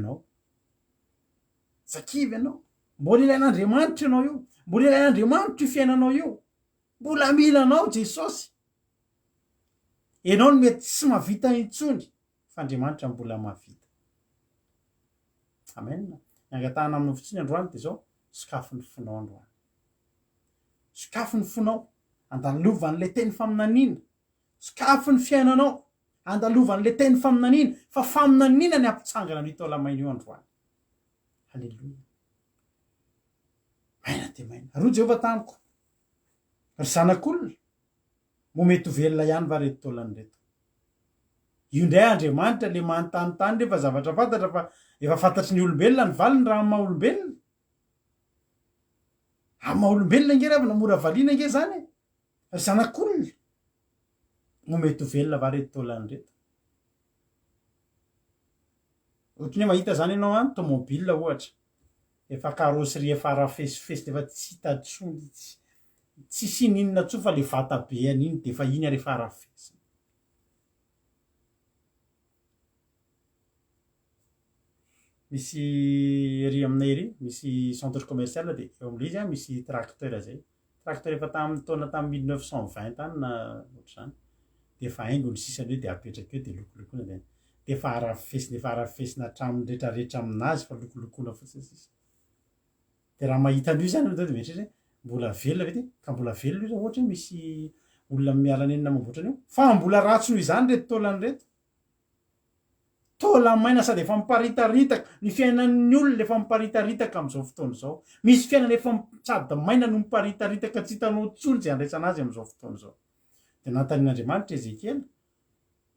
A: ianao mbola ilain'andriamanitra ianao io mbola ilain'andriamanitra io fiainanao io mbola mila anao Jesosy ianao no mety tsy mahavita intsony fa andriamanitra mbola mahavita. Amen. Angatahana amin'ny fotsiny androany de zao sokafo ny fonao androany sokafo ny fonao andalovan'le teny faminaniana sokafo ny fiainanao andalovan'le teny faminaniana fa faminaniana ny ampitsangana ny tolamaina io androany. Halleloia. Maina de maina ro Jehova tamiko ry zanak'olona mo mety ho velona ihany va reto tolany reto io ndray andriamanitra le manontanytany refa zavatra fantatra fa efa fantatry ny olombelona ny valiny raha amin'ny maha olombelona amin'ny maha olombelona nge ravina mora valiana nge zany ry zanak'olona mo mety ho velona va reto tolany reto ohatrany hoe mahita zany ianao any tomobile ohatra efa carrosserie efa arafesifesy defa tsy hitatsony tsy sininona tso fa le vata be an'iny de fa iny rehefa arafesy misy ery aminay ery misy centre commercial de eo am'le izy misy tracteur zay tracteur efa tamin'ny taona tamin'ny 1920 tany na ohatr'izany de fa haingo ny sisany hoe de apetraka eo de lokolokona de efa arafesina hatramin'ny rehetrarehetra aminazy fa lokolokona fotsiny sisa de raha mahita an'io zany de mieritreritra mbola velona vety ka mbola velona io ohatra hoe misy olona mialanenina mamboatra an'io fa mbola ratsy noho izany reto taolany reto taola maina sady efa miparitaritaka ny fiainan'ny olona efa miparitaritaka am'izao fotoana izao misy fiainana efa sady maina no miparitaritaka tsy hitanao tsony zay andraisana azy am'izao fotoana izao de natanin'Andriamanitra Ezekela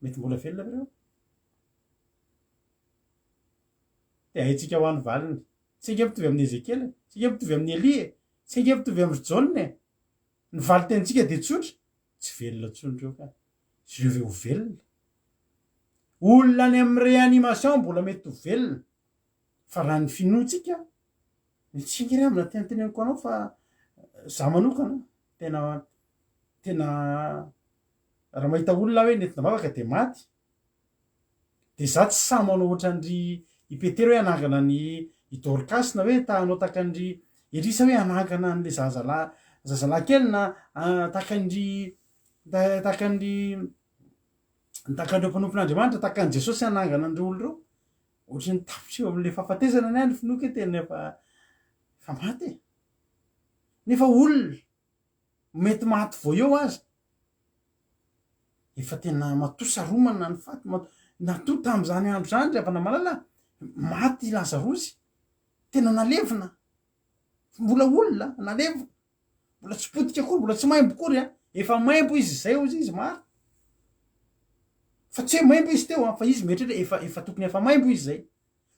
A: mety mbola velona reo de haitsika ho an'ny valiny tsika mitovy amin'ny Ezekela tsika mitovy amin'ny Elia tsika mitovy amin'ny Jaune ny valy tenitsika de tsotra tsy velona tsony reo ka izy reo ve ho velona olona any amin'ny réanimation mbola mety ho velona fa raha ny finoatsika tsika ry amina tenenteneniko anao fa za manokana tena raha mahita olona hoe nentina mavaka de maty de za tsy sa manao ohatrandry ipetera hoe anangana ny Dorcas na hoe tahanao takandry Elisa hoe anangana an'le zazalahy kely na takandreo mpanompon'Andriamanitra takan' Jesosy anangana andreo olo reo ohatry ny tapotseo amin'le fahafatesana ny any finoky tena efa maty nefa olona mety maty vo eo azy efa tena matosaromana ny faty nato tam'izany andro zany ry havana malala maty Lazarosy tena nalevina mbola olona nalevina mbola tsy potika kory mbola tsy maimbo kory efa maimbo izy zay ozy izy maro fa tsy hoe maimbo izy teo fa izy metratra efa tokony efa maimbo izy zay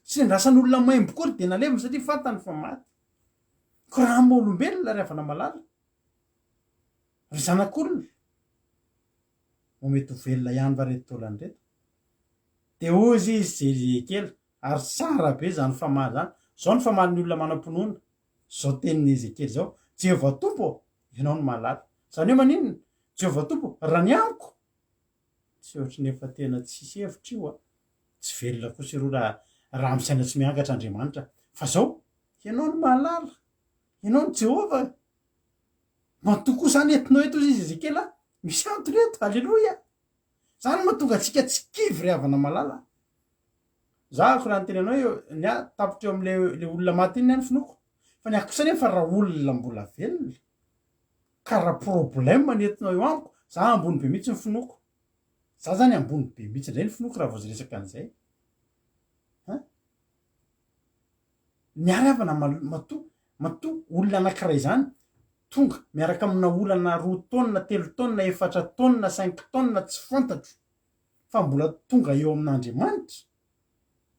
A: tsy nendrasan'olona maimbo kory de nalevina satria fantany fa maty ko raha ma olombelona ry havana malala ry zanak'olona mo mety ho velona ihany va reto taolany reto de ozy izy Ezekela ary tsara be zany famaly zany zao ny famalin'ny olona manam-pinoana zao tenin'ny Ezekela zao Jehovah Tompo ianao ny malala zany hoe maninona Jehovah Tompo raha ny aniko tsy ohatry ny efa tena tsisy hevitra io tsy velona kosa ireo raha misaina tsy miangatra Andriamanitra fa zao ianao ny malala ianao ny Jehovah matoa koa zany entinao eto izy Ezekela misy antony eto alleloia zany mahatonga atsika tsy kivy ry havana malala za ko raha ny tenanao eo ny tapitra eo am'le olona maty iny any finoko fa ny akosany fa raha olona mbola velona ka raha problème nentinao eo amiko za ambony be mihitsy ny finoko za zany ambony be mihitsy indray ny finoko raha vozy resaka an'izay ny ary havana matoa olona anankiray zany tonga miaraka amina olana 2 taonina 3 taonina 4 taonina 5 taonina tsy fantatro fa mbola tonga eo amin'Andriamanitra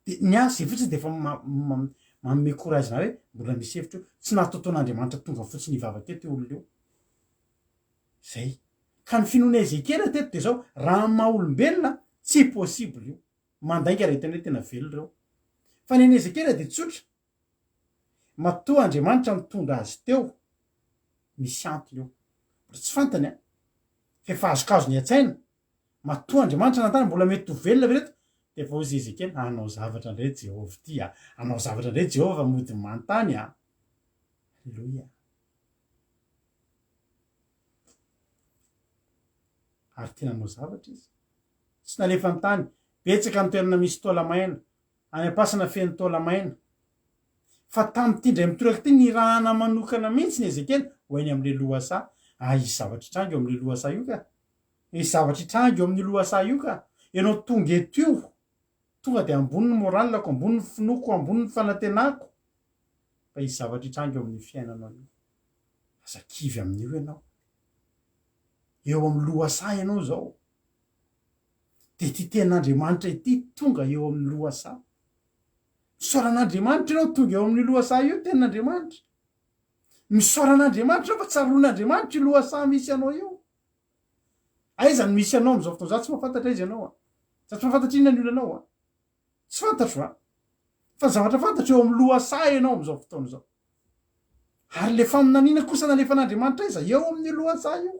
A: de ny azy fotsiny de efa manome courage na hoe mbola misy hevitra io tsy nahatoton'Andriamanitra tonga fotsiny ivavaka teto io olona io zay ka ny finoana Ezekela teto de zao raha maha olombelona tsy possible io mandainga retany hoe tena velona reo fa ny Ezekela de tsotra matoa Andriamanitra mitondra azy teo misy antony io tsy fantany fa efa azokazo ny atsaina matoa Andriamanitra nantany mbola mety ho velona reto de efa ozy Ezekela anao zavatra indray Jehovah ty anao zavatra indray Jehovah mody mantany alleluia ary tena anao zavatra izy tsy nalefa ny tany betsaka ny toerana misy taola maina any am-pasana feno taola maina fa tamin'ity ndray mitoraka ty ny rahana manokana mihitsy ny Ezekela ho ainy am'le lohasa isy zavatra itrango eo am'le lohasa io ka isy zavatra itrango eo amin'ny lohasa io ka ianao tonga eto io tonga de amboniny moralako amboniny finoko amboniny fanantenako fa isy zavatra itrango eo amin'ny fiainanao io aza kivy amin'io ianao eo amin'ny lohasa ianao zao de ty ten'Andriamanitra ity tonga eo amin'ny lohasa misoran'Andriamanitra ianao tonga eo amin'ny lohasa io ten'Andriamanitra misoran'Andriamanitra fa tsaroan'Andriamanitra io lohasa misy anao io aizany misy anao am'izao fotoana za tsy mahafantatra izy ianao za tsy mahafantatra inona ny olonanao tsy fantatro fa zavatra fantatro eo amin'ny lohasa ianao am'izao fotoana zao ary le faminaniana kosa nalefa n'Andriamanitra iza eo amin'ny lohasa io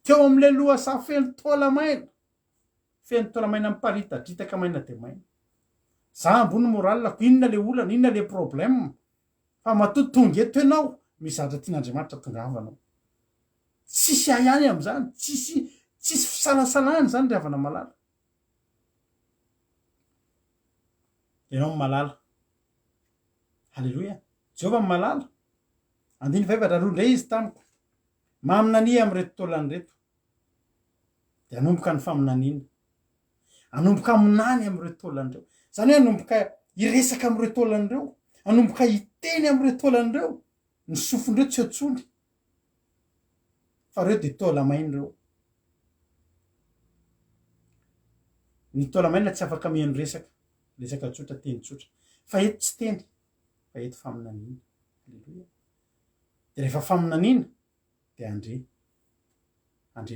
A: teo am'le lohasa feno taola maina miparitadritaka maina de maina za ambony moralako inona le olana inona le problème fa matoa tonga eto ianao misy zavatra tian'Andriamanitra tongavanao tsisy ahany am'zany tsisy fisalasalany zany ry havana malala ianao malala halleloia Jehovah malala andiny faevatra roa ndray izy tamiko maminania am'reto taolany reto de anomboka ny faminaniana anomboka aminany am'ireo taolan'ireo zany hoe anomboka iresaka am'ireo taolan'ireo anomboka hiteny am'ireo taolan'ireo ny sofondreo tsy otsony fa reo de taolamainy reo ny taolamaina tsy afaka mihaino resaka tsotra teny tsotra fa eto tsy teny fa eto faminaniana alleloia de rehefa faminaniana de andre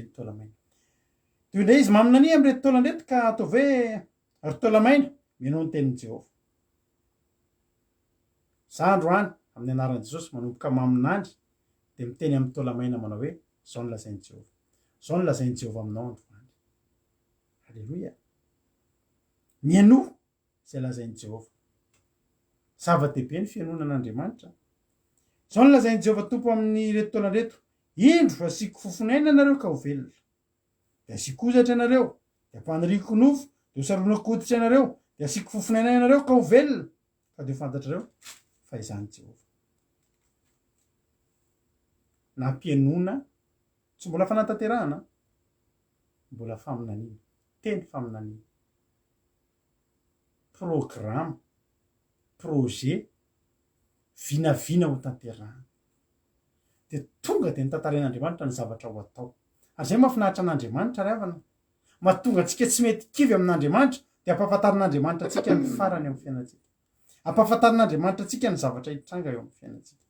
A: ny taolamaina toy ndray izy maminania am'reto taolandreto ka atao hoe ry taolamaina mianao ny tenin'i Jehova za androany amin'ny anaran'i Jesosy manomboka maminandry de miteny amin'ny taolamaina manao hoe zao no lazain'i Jehova zao no lazain'i Jehova aminao androany alleloia miano zay lazain'i Jehova zava-dehibe ny fianonan'Andriamanitra zao no lazain'i Jehova tompo amin'ny reto taolandreto indro asiako fofonaina anareo ka ho velona de asiako ozatra ianareo de ampaniriko nofo de hosaronako hoditra ianareo de asiako fofonaina ianareo ka ho velona fa de ho fantatrareo fa izany Jehova na mpianona tsy mbola fanatanterahana mbola faminaniana teny faminaniana programa projet vinavina ho tanterahana de tonga de nitantaren'Andriamanitra ny zavatra ho atao ary zay mahafinaritra an'Andriamanitra ry havana mahatonga antsika tsy mety kivy amin'Andriamanitra de ampahafantarin'Andriamanitra atsika ny farany amin'ny fiainantsika ampahafantarin'Andriamanitra atsika ny zavatra hitranga eo amin'ny fiainantsika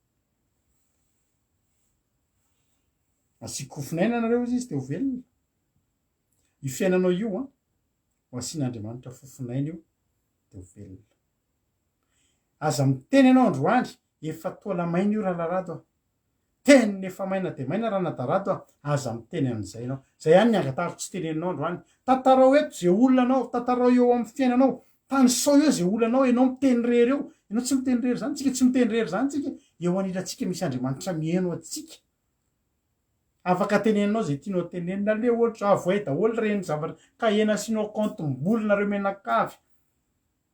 A: asiako fofinaina anareo izy de ho velona io fiainanao io ho asian'Andriamanitra fofinaina io de ho velona aza miteny ianao androany efa taolamaina io rahalarado teny efa maina de maina raha nadarado aza miteny amin'izay ianao zay ihany ny angatahako tsy teneninao androany tantarao eto zay olonanao tantarao eo amin'ny fiainanao tany sao eo zay olonanao ianao miteny rery eo ianao tsy miteny rery zany tsika tsy miteny rery zany tsika eo anitrantsika misy Andriamanitra mihaino atsika afaka teneninao zay tianao tenenina le ohatra avoay daholo reny zavatra ka ena sinao compte mbolonareo menakavy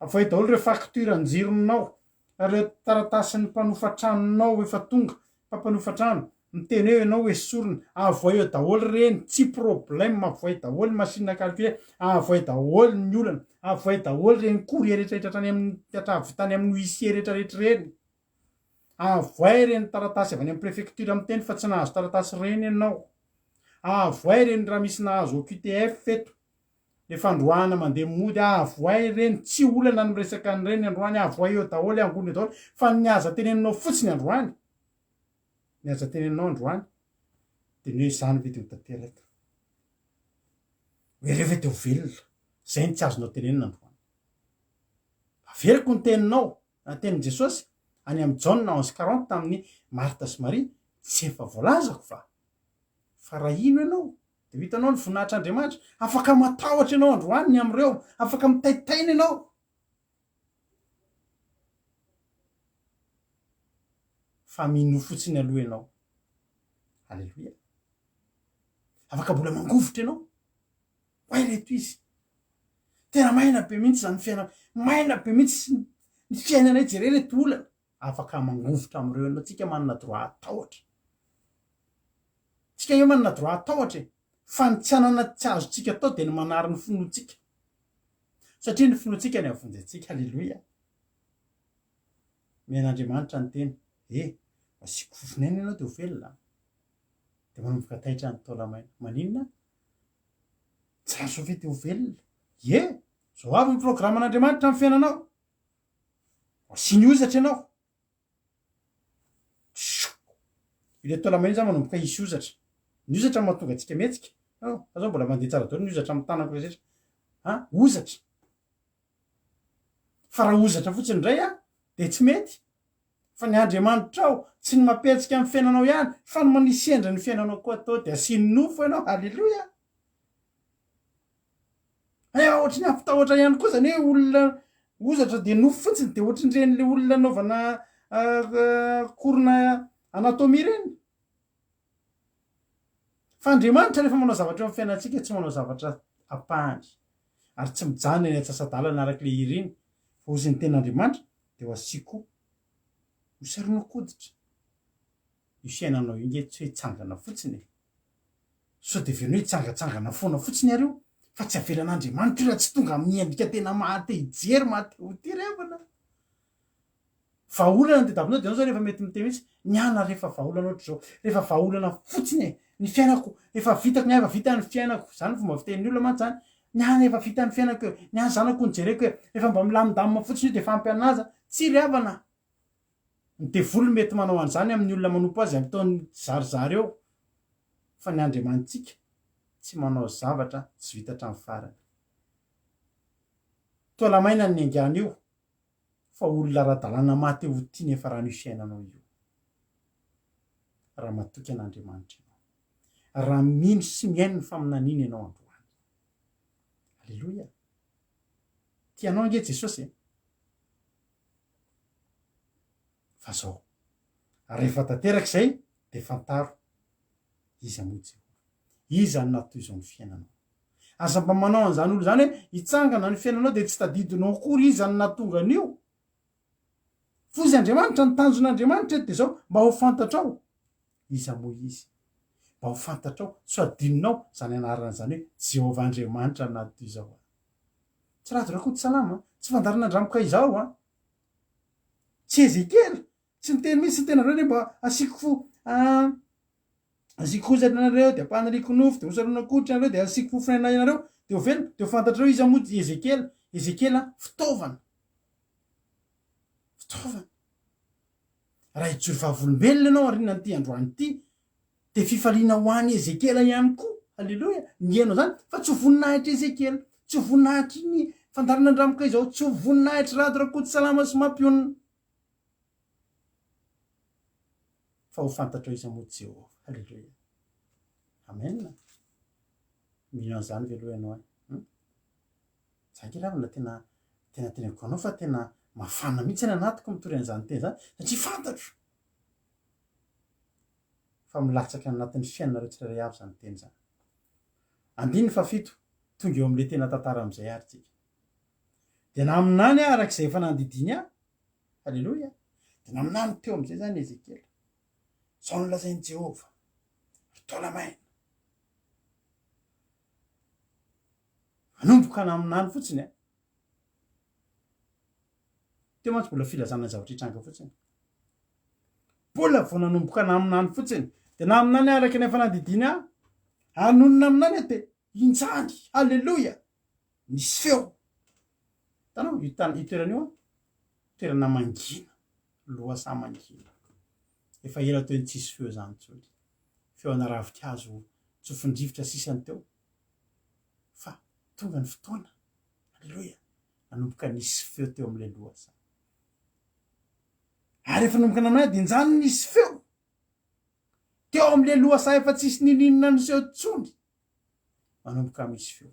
A: avoay daholo reo facture anjironao reo taratasin'ny mpanofatranonao efa tonga mpanofatrano miteny eo ianao hoe sorona avoay eo daholo reny tsy problème avoay daholo machine calculateur avoay daholo ny olana avoay daholo reny courrier rehetrarehetra tany amin'ny teatravy tany amin'ny huissier rehetrarehetra reny avoay reny taratasy avy any amin'ny préfecture amin'ny teny fa tsy nahazo taratasy reny ianao avoay reny raha misy nahazo OQTF feto le fandroana mandeha mody avoay reny tsy olana ny resaka ny reny androany avoay eo daholo angony daholo fa ny aza teneninao fotsiny androany ny aza teneninao androany de ny hoe zany ve de ho tanteraka hoe reo ve de ho velona zay ny tsy azonao tenenina androany averiko ny teninao na tenin' Jesosy any amin'ny Jaona 11:40 tamin'ny Marta sy Maria tsy efa voalazako fa raha ino ianao de hitanao ny voninahitr'Andriamanitra afaka matahotra ianao androany ny am'ireo afaka mitaitaina ianao fa mino fotsiny aloha ianao alleloia afaka mbola mangovotra ianao hoay reto izy tena maina be mihitsy zany fiaina maina be mihitsy ny fiainanay jere reto olana afaka mangovotra am'ireo ianao tsika manana droit atahotra tsika io manana droit atahotra fa ny tsy anana tsy azotsika atao de ny manary ny finoantsika satria ny finoantsika ny avonjy atsika alleloia mian'Andriamanitra ny teny asiako fofinaina ianao de ho velona de manomboka taitra ny taolamaina maninona tsy azo ve de ho velona zao avy ny programan'Andriamanitra amin'ny fiainanao asiny ozatra ianao ile taolamaina zany manomboka isy ozatra ny ozatra mahatonga antsika mihetsika azao mbola mandeha tsara daholo ny ozatra amin'ny tanako rehetra ozatra fa raha ozatra fotsiny indray de tsy mety fa ny Andriamanitra ao tsy ny mampetsika amin'ny fiainanao ihany fa ny manisy endra ny fiainanao koa atao de asiny nofo ianao alleloia ohatry ny ampitahotra ihany koa zany hoe olona ozatra de nofo fotsiny de ohatrin'ireny le olona naovana korona anatomia reny fa Andriamanitra rehefa manao zavatra eo amin'ny fiainantsika tsy manao zavatra ampahany ary tsy mijanona eny antsasadalana araka le iriny fa ozy ny ten'Andriamanitra de ho asiako hosaronao koditra io fiainanao io nge tsy hoe tsangana fotsiny so de verina hoe tsangatsangana foana fotsiny areo fa tsy avelan'Andriamanitra io raha tsy tonga amin'ny endrika tena mahate hijery mahate ho tirevana vahaolana de davinao de zao rehefa mety miteny mihitsy niana rehefa vahaolana ohatra zao rehefa vahaolana fotsiny ny fiainako efa vitako ny efa vita ny fiainako zany fomba fitenin'ny olona mantsy zany niana efa vita ny fiainako eo niana zanako ny jereko hoe rehefa mba milamindamina fotsiny io de fampianaza tsy riavana ny devolo mety manao an'izany amin'ny olona manompo azy ataony zarizary eo fa ny Andriamanitsika tsy manao zavatra tsy vitatra amin'ny farany toa maina ny angany io fa olona ara-dalàna maty ho tiany efa raha ny fiainanao io raha matoky an'Andriamanitra ianao raha mino sy miaino ny faminaniana ianao androany alleloia tianao ange Jesosy fa zao rehefa tanterak'izay de fantaro iza moa Jehova iza ny natoy izao ny fiainanao aza mba manao an'izany olo zany hoe hitsangana ny fiainanao de tsy tadidinao akory iza ny natonga an'io fozy Andriamanitra ny tanjon'Andriamanitra de zao mba ho fantatrao iza moa izy mba ho fantatrao so adinonao zany anaran'izany hoe Jehova Andriamanitra ny natoy izao tsy raha dorakody salama tsy fandarin'andramoka izao tsy Ezekely tsy miteny misy tena reo mba asiko asiko hozanareo de ampahanariko nofo de hosarona kotra nareo de asiko fofona nareo de ho velona de ho fantatrareo iza moa Ezekely fitaovana raha hijory vavolombelona ianao arinany ty androany ty de fifaliana ho any Ezekely ihany koa alleloia nienao zany fa tsy ho voninahitra Ezekely tsy ho voninahitry ny fandarin'andramoka izao tsy ho voninahitra raha dorakody salama sy mampionina fa ho fantatrao iza moa Jehova alleloia amen mino an'izany veloha ianao zangeravana tena teneko anao fa tena mafana mihitsy ny anatiko mitory an'izany teny zany satria fantatro fa milatsaka anatin'ny fiainanareo tsirairay avy zany teny zany andiny fa fito tonga eo am'le tena tantara am'izay ary tsika de na aminany arak'izay efa nandidiny alleloia de na aminany teo am'izay zany Ezekely zao nolazainy Jehova taola maina manomboka na aminany fotsiny teo mantsy mbola filazana ny zavatra hitranga fotsiny mbola vao nanomboka na aminany fotsiny de na aminany araky ny efa nandidiny anonona aminany de injany alleloia nisy feo tanao itoeran'io toerana mangina loasa mangina efa ela teo tsisy feo zany tsony feo ana ravikazo tsofindrivotra sisany teo fa tonga ny fotoana alleloia nanomboka nisy feo teo am'le loasa ary efa nanomboka naminay de injany nisy feo teo am'le loasa efa tsisy nininona nyseho tsony manomboka misy feo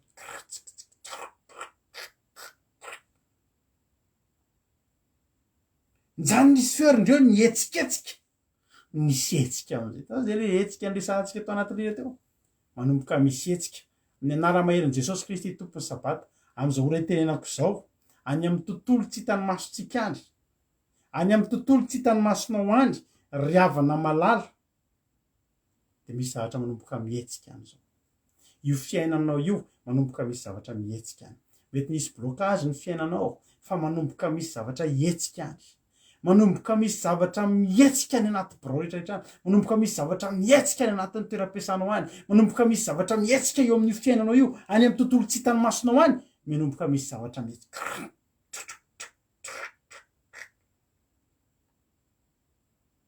A: injany nisy feo ary ndreo nietsiketsika nisy etsika am'izay ta zay le etsika anresantsika tao anaty rira teo manomboka misy etsika ny anara-maherin' Jesosy Kristy tompony sabata am'izao ora itenenako zao any amin'ny tontolo tsy hitany masontsika andry any amin'ny tontolo tsy hitany masonao andry riavana malala de misy zavatra manomboka mietsika an'izao io fiainanao io manomboka misy zavatra mietsika any mety nisy blocage ny fiainanao fa manomboka misy zavatra ietsika any manomboka misy zavatra mietsika any anaty birao rehetrarehetra manomboka misy zavatra mietsika any anatin'ny toeram-piasanao any manomboka misy zavatra mietsika eo amin'ny fiainanao io any amin'ny tontolo tsy hitany masonao any manomboka misy zavatra mietsika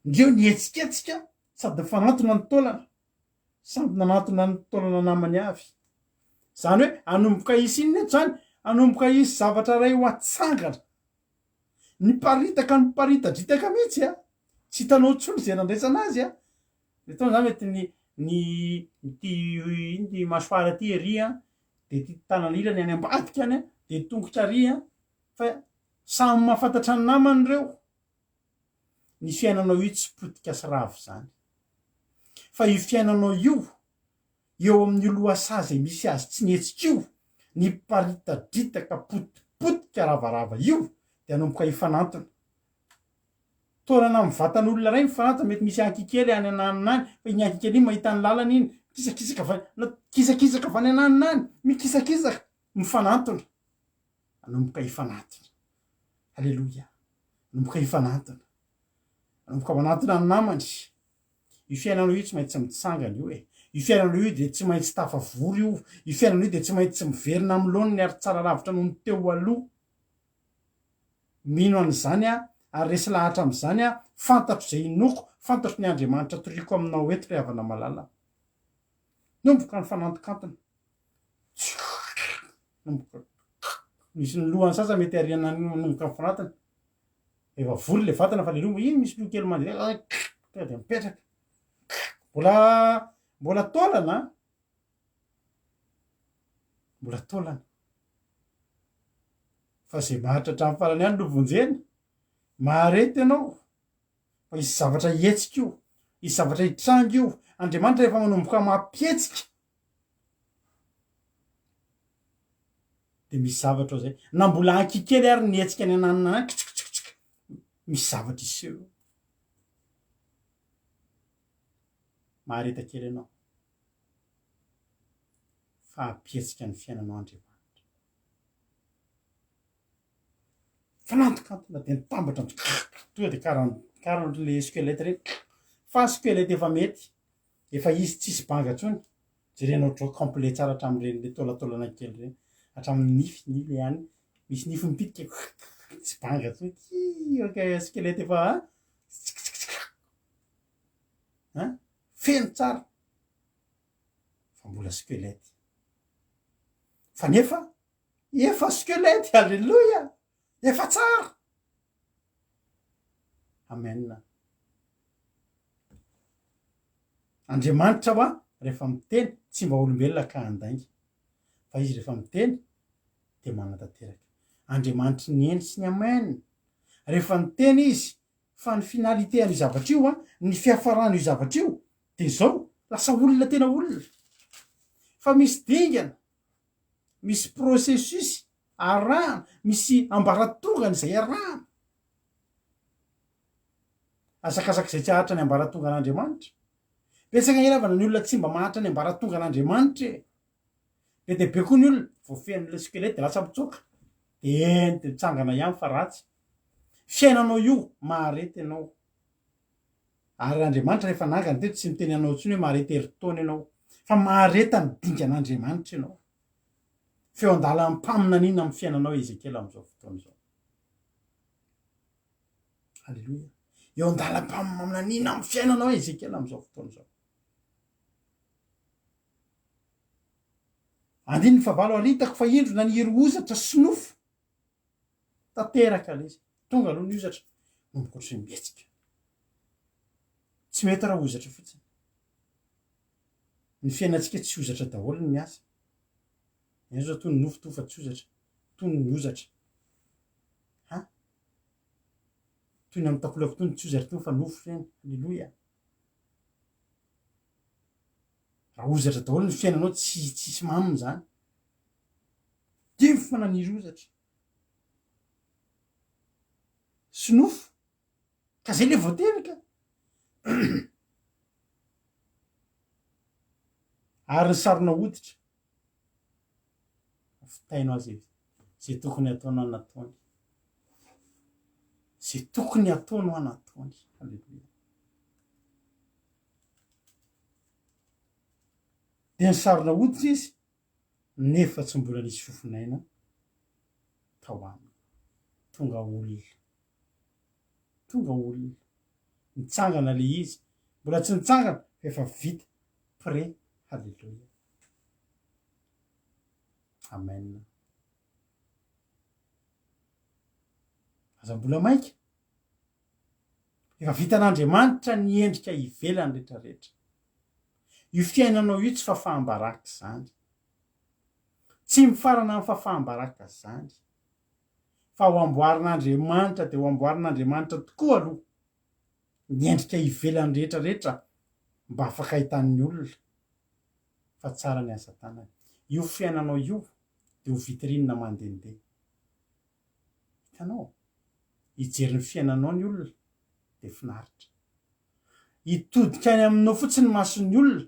A: ndreo nietsiketsika sady fanatona ny taolana samby nanatona ny taolana namany avy zany hoe anomboka isy inona eto zany anomboka isy zavatra ray ho atsangana niparitaka niparitadritaka mihitsy tsy hitanao tsony zay nandraisana azy de tao zany mety ny masoara ty ery de ty tanana ilany any ambadika any de tongotra ary fa samy mahafantatra ny namany reo ny fiainanao io tsy potika sy ravo zany fa io fiainanao io eo amin'ny loasa zay misy azy tsy nietsika io ny paritadritaka potipotika ravarava io de anomboka ifanantona tolana amin'ny vatan'olona ray mifanata mety misy ankikely any ananinany fa iny ankikely iny mahita ny lalana iny kisakisaka kisakisaka avy any ananinany mikisakisaka mifanatona anomboka ifanatona halleloia anomboka ifanatona anomboka manatona ny namany io fiainanao io tsy maintsy tsy mitsangana io io fiainanao io de tsy maintsy tafavory io fiainanao io de tsy maintsy tsy miverina am'loany ny ary tsara lavitra noho ny teo aloha mino an'izany ary resy lahatra am'izany fantatro zay inoko fantatro ny Andriamanitra toriko aminao eto ry havana malala nomboka ny fanantokantona nomboka misy ny lohany sasa mety ariana nomboka ny fanatona efa vory le vatana fa le lomo iny misy loha kely mandeha de mipetraka mbola tolana fa zay maharitra hatramin'ny farany ihany lovonjeny maharety ianao fa isy zavatra hetsika io isy zavatra hitranga io Andriamanitra rehefa manomboka mampihetsika de misy zavatra ao zay na mbola ankikely ary nihetsika any ananina kitsikitsika misy zavatra iseho mahareta kely ianao fa hampihetsika ny fiainanao Andriamanitra fanantokantona de nitambatra tonga de karaha le squelette reny fa squelette efa mety efa izy tsisy banga ntsony jerenao dro complet tsara hatramin'ireny le tolatolana kely reny hatramin'ny nify le any misy nify mipitika tsy banga ntsony ok squelette efa feno tsara fa mbola squelette fa nefa efa squelette halleloia efa tsara amen Andriamanitra hoa rehefa miteny tsy mba olombelona ka andainga fa izy rehefa miteny de manatanteraka Andriamanitra ny eny sy ny amen rehefa miteny izy fa ny finalitean'io zavatra io ny fiafaran'io zavatra io de zao lasa olona tena olona fa misy dingana misy processus arahana misy ambaratongany zay arahana asakasaka zay tsy ahatra ny ambaratongan'Andriamanitra betsaka ilavana ny olona tsy mba mahatra ny ambaratongan'Andriamanitra de be koa ny olona voafehan'le squelette de lasa mitsoka de eny de mitsangana ihany fa ratsy fiainanao io maharety ianao ary Andriamanitra rehefa nangany teto tsy miteny anao tsiny hoe maharety herin-taona ianao fa mahareta ny dingan'Andriamanitra ianao feo andala mpamina n'ina amin'ny fiainanao Ezekela am'izao fotoana izao halleloia eo andala mpamina n'ina amin'ny fiainanao Ezekela am'izao fotoana izao andiny favalo aritako fa indro naniry ozatra sy nofo tanteraka l'izy tonga aloha ny ozatra nomboko ohatry ny mihetsika tsy mety raha ozatra fotsiny ny fiainantsika tsy ozatra daholo ny miasa eny zao toy ny nofo to fa tsy ozatra toy ny ozatra toy ny amitakolako toy ny tsy ozatra to fa nofo reny halleloia raha ozatra daholo ny fiainanao tsisy maminy zany dimy fa naniry ozatra sy nofo ka zay le voaterika ary ny sarona hoditra fitainao azy zay tokony ataonao anatony zay tokony ataonao anatony halleloia de ny sarona hoditra izy nefa tsy mbola nisy fofinaina tao aminy tonga olona mitsangana le izy mbola tsy nitsangana efa vita pré halleloia amen aza mbola maika efa vitan'Andriamanitra ny endrika ivelany rehetrarehetra io fiainanao io tsy fafahambaraka zany tsy mifarana amin'ny fafahambaraka zany fa ho amboarin'Andriamanitra de ho amboarin'Andriamanitra tokoa aloha ny endrika ivelany rehetrarehetra mba afaka ahitan'ny olona fa tsara ny asa tanany io fiainanao io de ho vitrine mandendeha hitanao hijery ny fiainanao ny olona de finaritra hitodika any aminao fotsiny mason'ny olona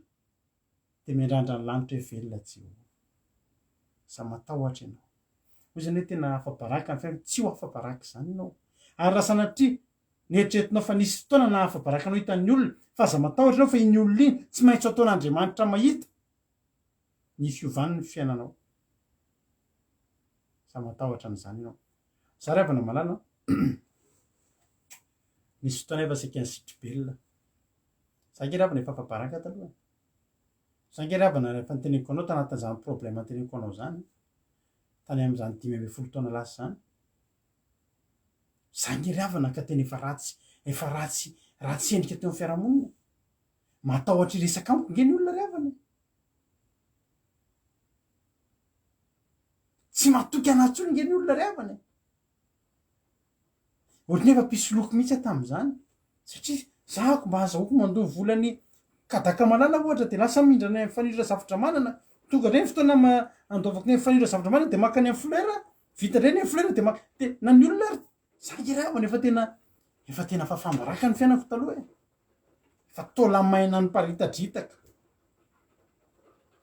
A: de miandrandra ny lanitra hoe velona tsy ho sa matahotra ianao hoy zany hoe tena afa-baraka ny fiainana tsy ho afa-baraka zany ianao ary raha sanatria nieritreretinao fa nisy fotoana na afa-baraka anao hitan'ny olona fa za matahotra anao fa iny olona iny tsy maintsy ataon'Andriamanitra mahita ny fiovany ny fiainanao sa matahotra an'izany ianao za ry havana malala nisy fotoana efa saika ny sitribelona za nge ry havana efa afa-baraka taloha za nge ry havana rehefa nyteneniko anao tanatin'izany problème nyteneniko anao zany tany amin'izany 15 taona lasa zany za nge ry havana ka tena efa ratsy endrika teo amin'ny fiarahamonina matahotra iresaka amiko nge ny olona ry havana tsy matoky anatsony nge ny olona ry havana ohatry nefa pisoloko mihitsy tamin'izany satria zahako mba azahoako mandovy volany kadaka malala ohatra de lasa mindrana fanidra zavatra manana tonga ndray ny fotoana andovako ny fanidra zavatra manana de makany amin'ny fleur vita ndray ny fleur de na ny olona ary za nge ry havana efa tena fafambaraka ny fiainako taloha efa tolamaina ny mparitadritaka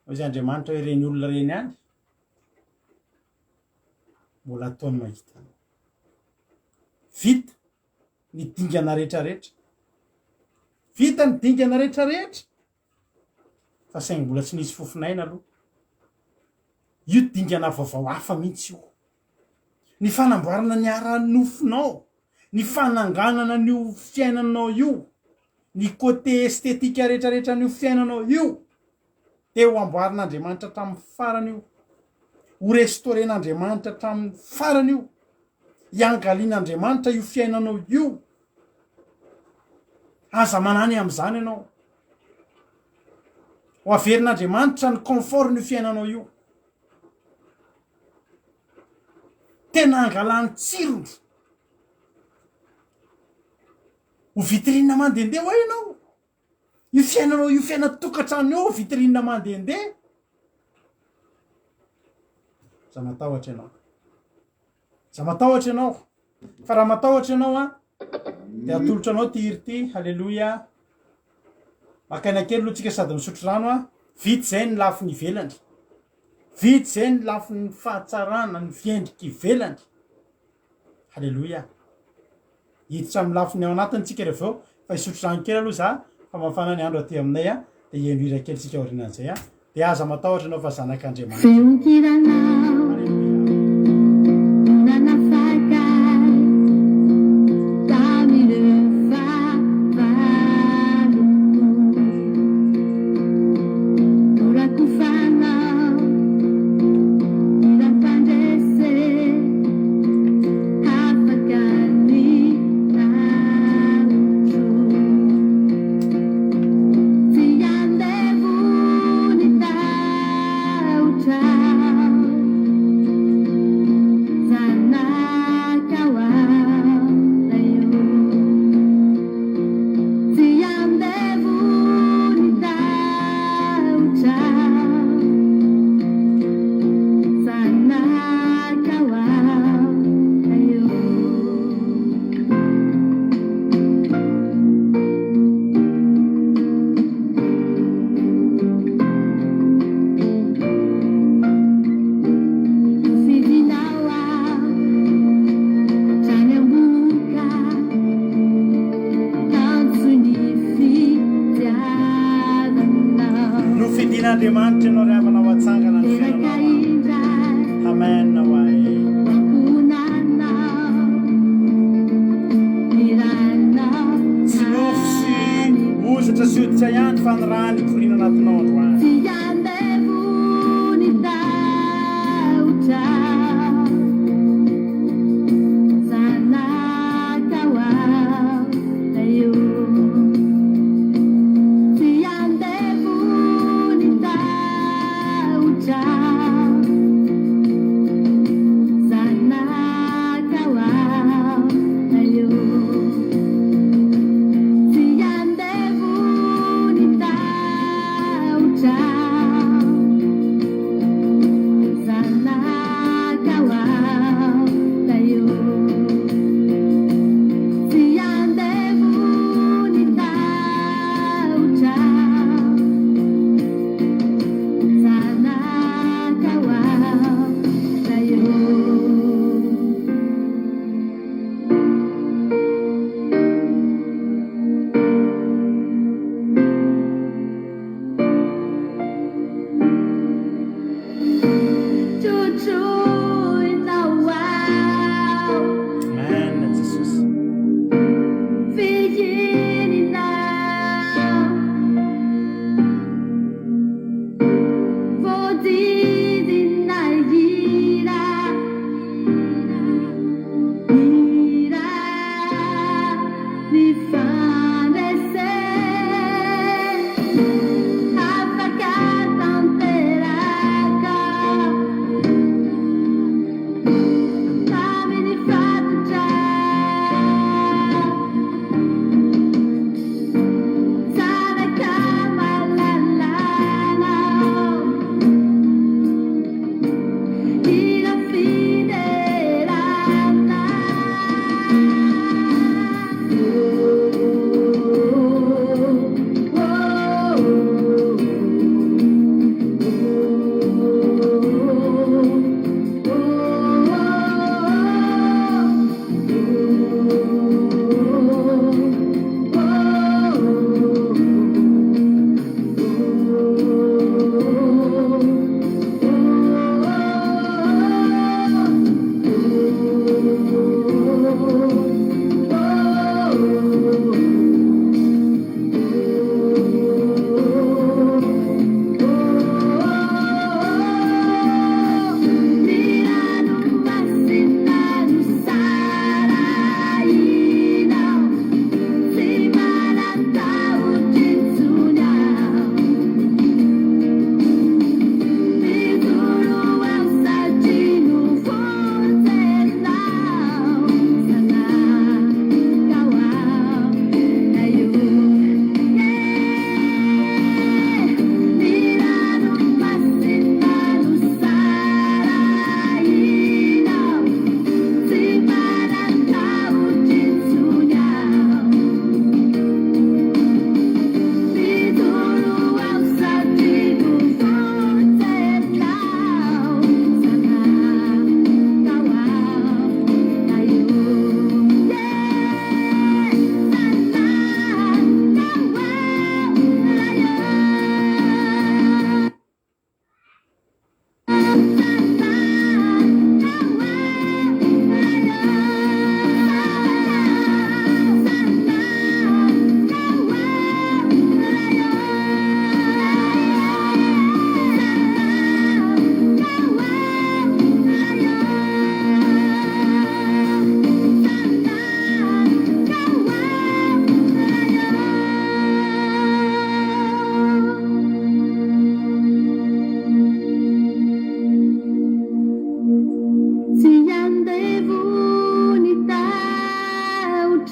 A: hoy zay Andriamanitra hoe reny olona reny any mbola ataony mahita vita ny dingana rehetrarehetra vita ny dingana rehetrarehetra fa saingy mbola tsy nisy fofinaina aloha io dingana vaovao hafa mihitsy io ny fanamboarana ny ara-nofinao ny fananganana nyo fiainanao io ny côté estetika rehetrarehetra nyo fiainanao io de ho amboarin'Andriamanitra tamin'ny farany io ho restauren'Andriamanitra tamin'ny farany io iangalian'Andriamanitra io fiainanao io aza manany amin'izany ianao ho averin'Andriamanitra ny confort ny fiainanao io tena angalany tsirony ho vitrine mandehandeha ho ianao io fiainanao io fiaina tokantrano eo vitrine mandehandeha za matahotra ianao fa raha matahotra ianao de atolotra anao ty hiri ty halleloia makaina kely aloha tsika sady misotro rano vity zay ny lafi ny ivelany vity zay ny lafi ny fahatsarana ny fiendriky ivelany halleloia hiditra amin'ny lafi ny ao anatiny tsika reveo fa hisotro rano kely aloha za fa mafana ny andro aty aminay de iendrira kely tsika orinan'izay de aza matahotra anao fa zanak'Andriamanitra Andriamanitra ianao ry havana ho atsangana ny fiainanao amen hoae tsy nofo sy ozatra sy oditra ihany fa ny raha ny korina anatinao androany
E: Ciao.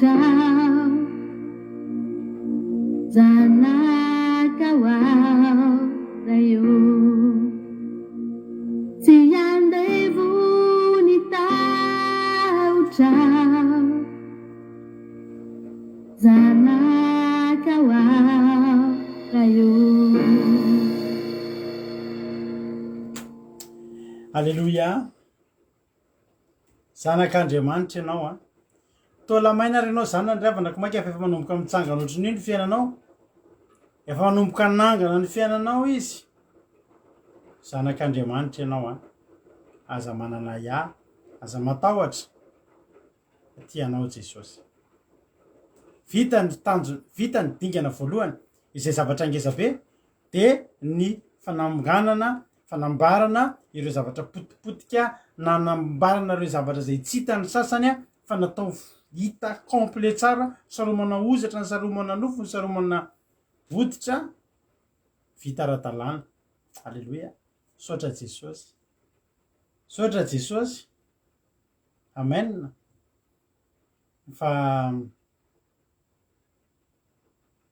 E: trao zanakawao rayo tsy andevony tao trao zanakawao rayo.
A: Alleluia. Zanak'Andriamanitra ianao a tolamaina ary ianao zany nandriavana ko maika efa manomboka mitsangana ohatry ny fiainanao, efa manomboka nangana ny fiainanao izy. Zanak'Andriamanitra ianao a aza manana ya, aza matahotra tianao Jesosy. Vita ny tanjo, vita ny dingana voalohany izay zavatra ngezabe de ny fanambarana ireo zavatra potipotika, nanambarana ireo zavatra zay tsy hitany sasany a fa natao hita complet tsara, saromana ozatra, ny saromana nofo, ny saromana hoditra, vita ara-dalàna. Alleluia. Sotra Jesosy, sotra Jesosy. Amen. Fa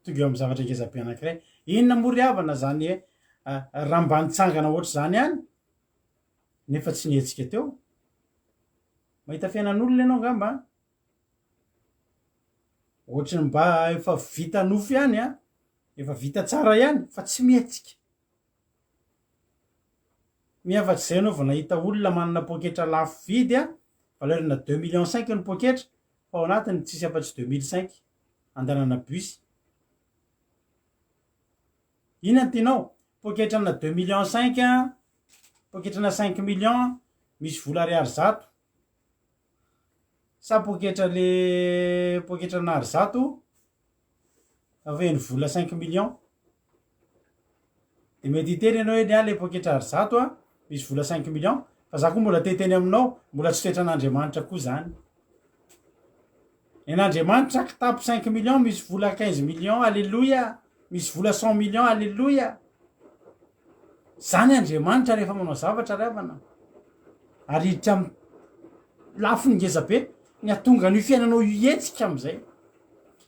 A: tonga eo amin'ny zavatra ngezabe anankiray, inona moa ry havana zany raha mba nitsangana ohatry zany hany nefa tsy nihetsika teo. Mahita fiainan'olona ianao ngamba ohatry ny mba efa vita nofo ihany a, efa vita tsara ihany fa tsy mihetsika. Miafatry zay anao vao nahita olona manana poketra lafo vidy a, valerina 2,5 millions ny poketra, fa ao anatiny tsisy afa-tsy 2,500 andanana bus. Inona tianao? Poketra na 2,5 millions a, poketra na 5 millions, misy vola ariary zato, sa poketra le poketra na ary zato aveny vola 5 millions. De mety hiteny ianao hoe le poketra ary zato a misy vola 5 millions, fa za koa mbola teteny aminao, mbola tsy toetran'Andriamanitra koa zany. N'Andriamanitra kitapo 5 millions, misy vola 15 millions, alleluia. Misy vola 100 millions, alleluia. Zany Andriamanitra rehefa manao zavatra ravana. Ary hiditra amin'ny lafiny ngezabe, ny atonga ny fiainanao hetsika am'izay,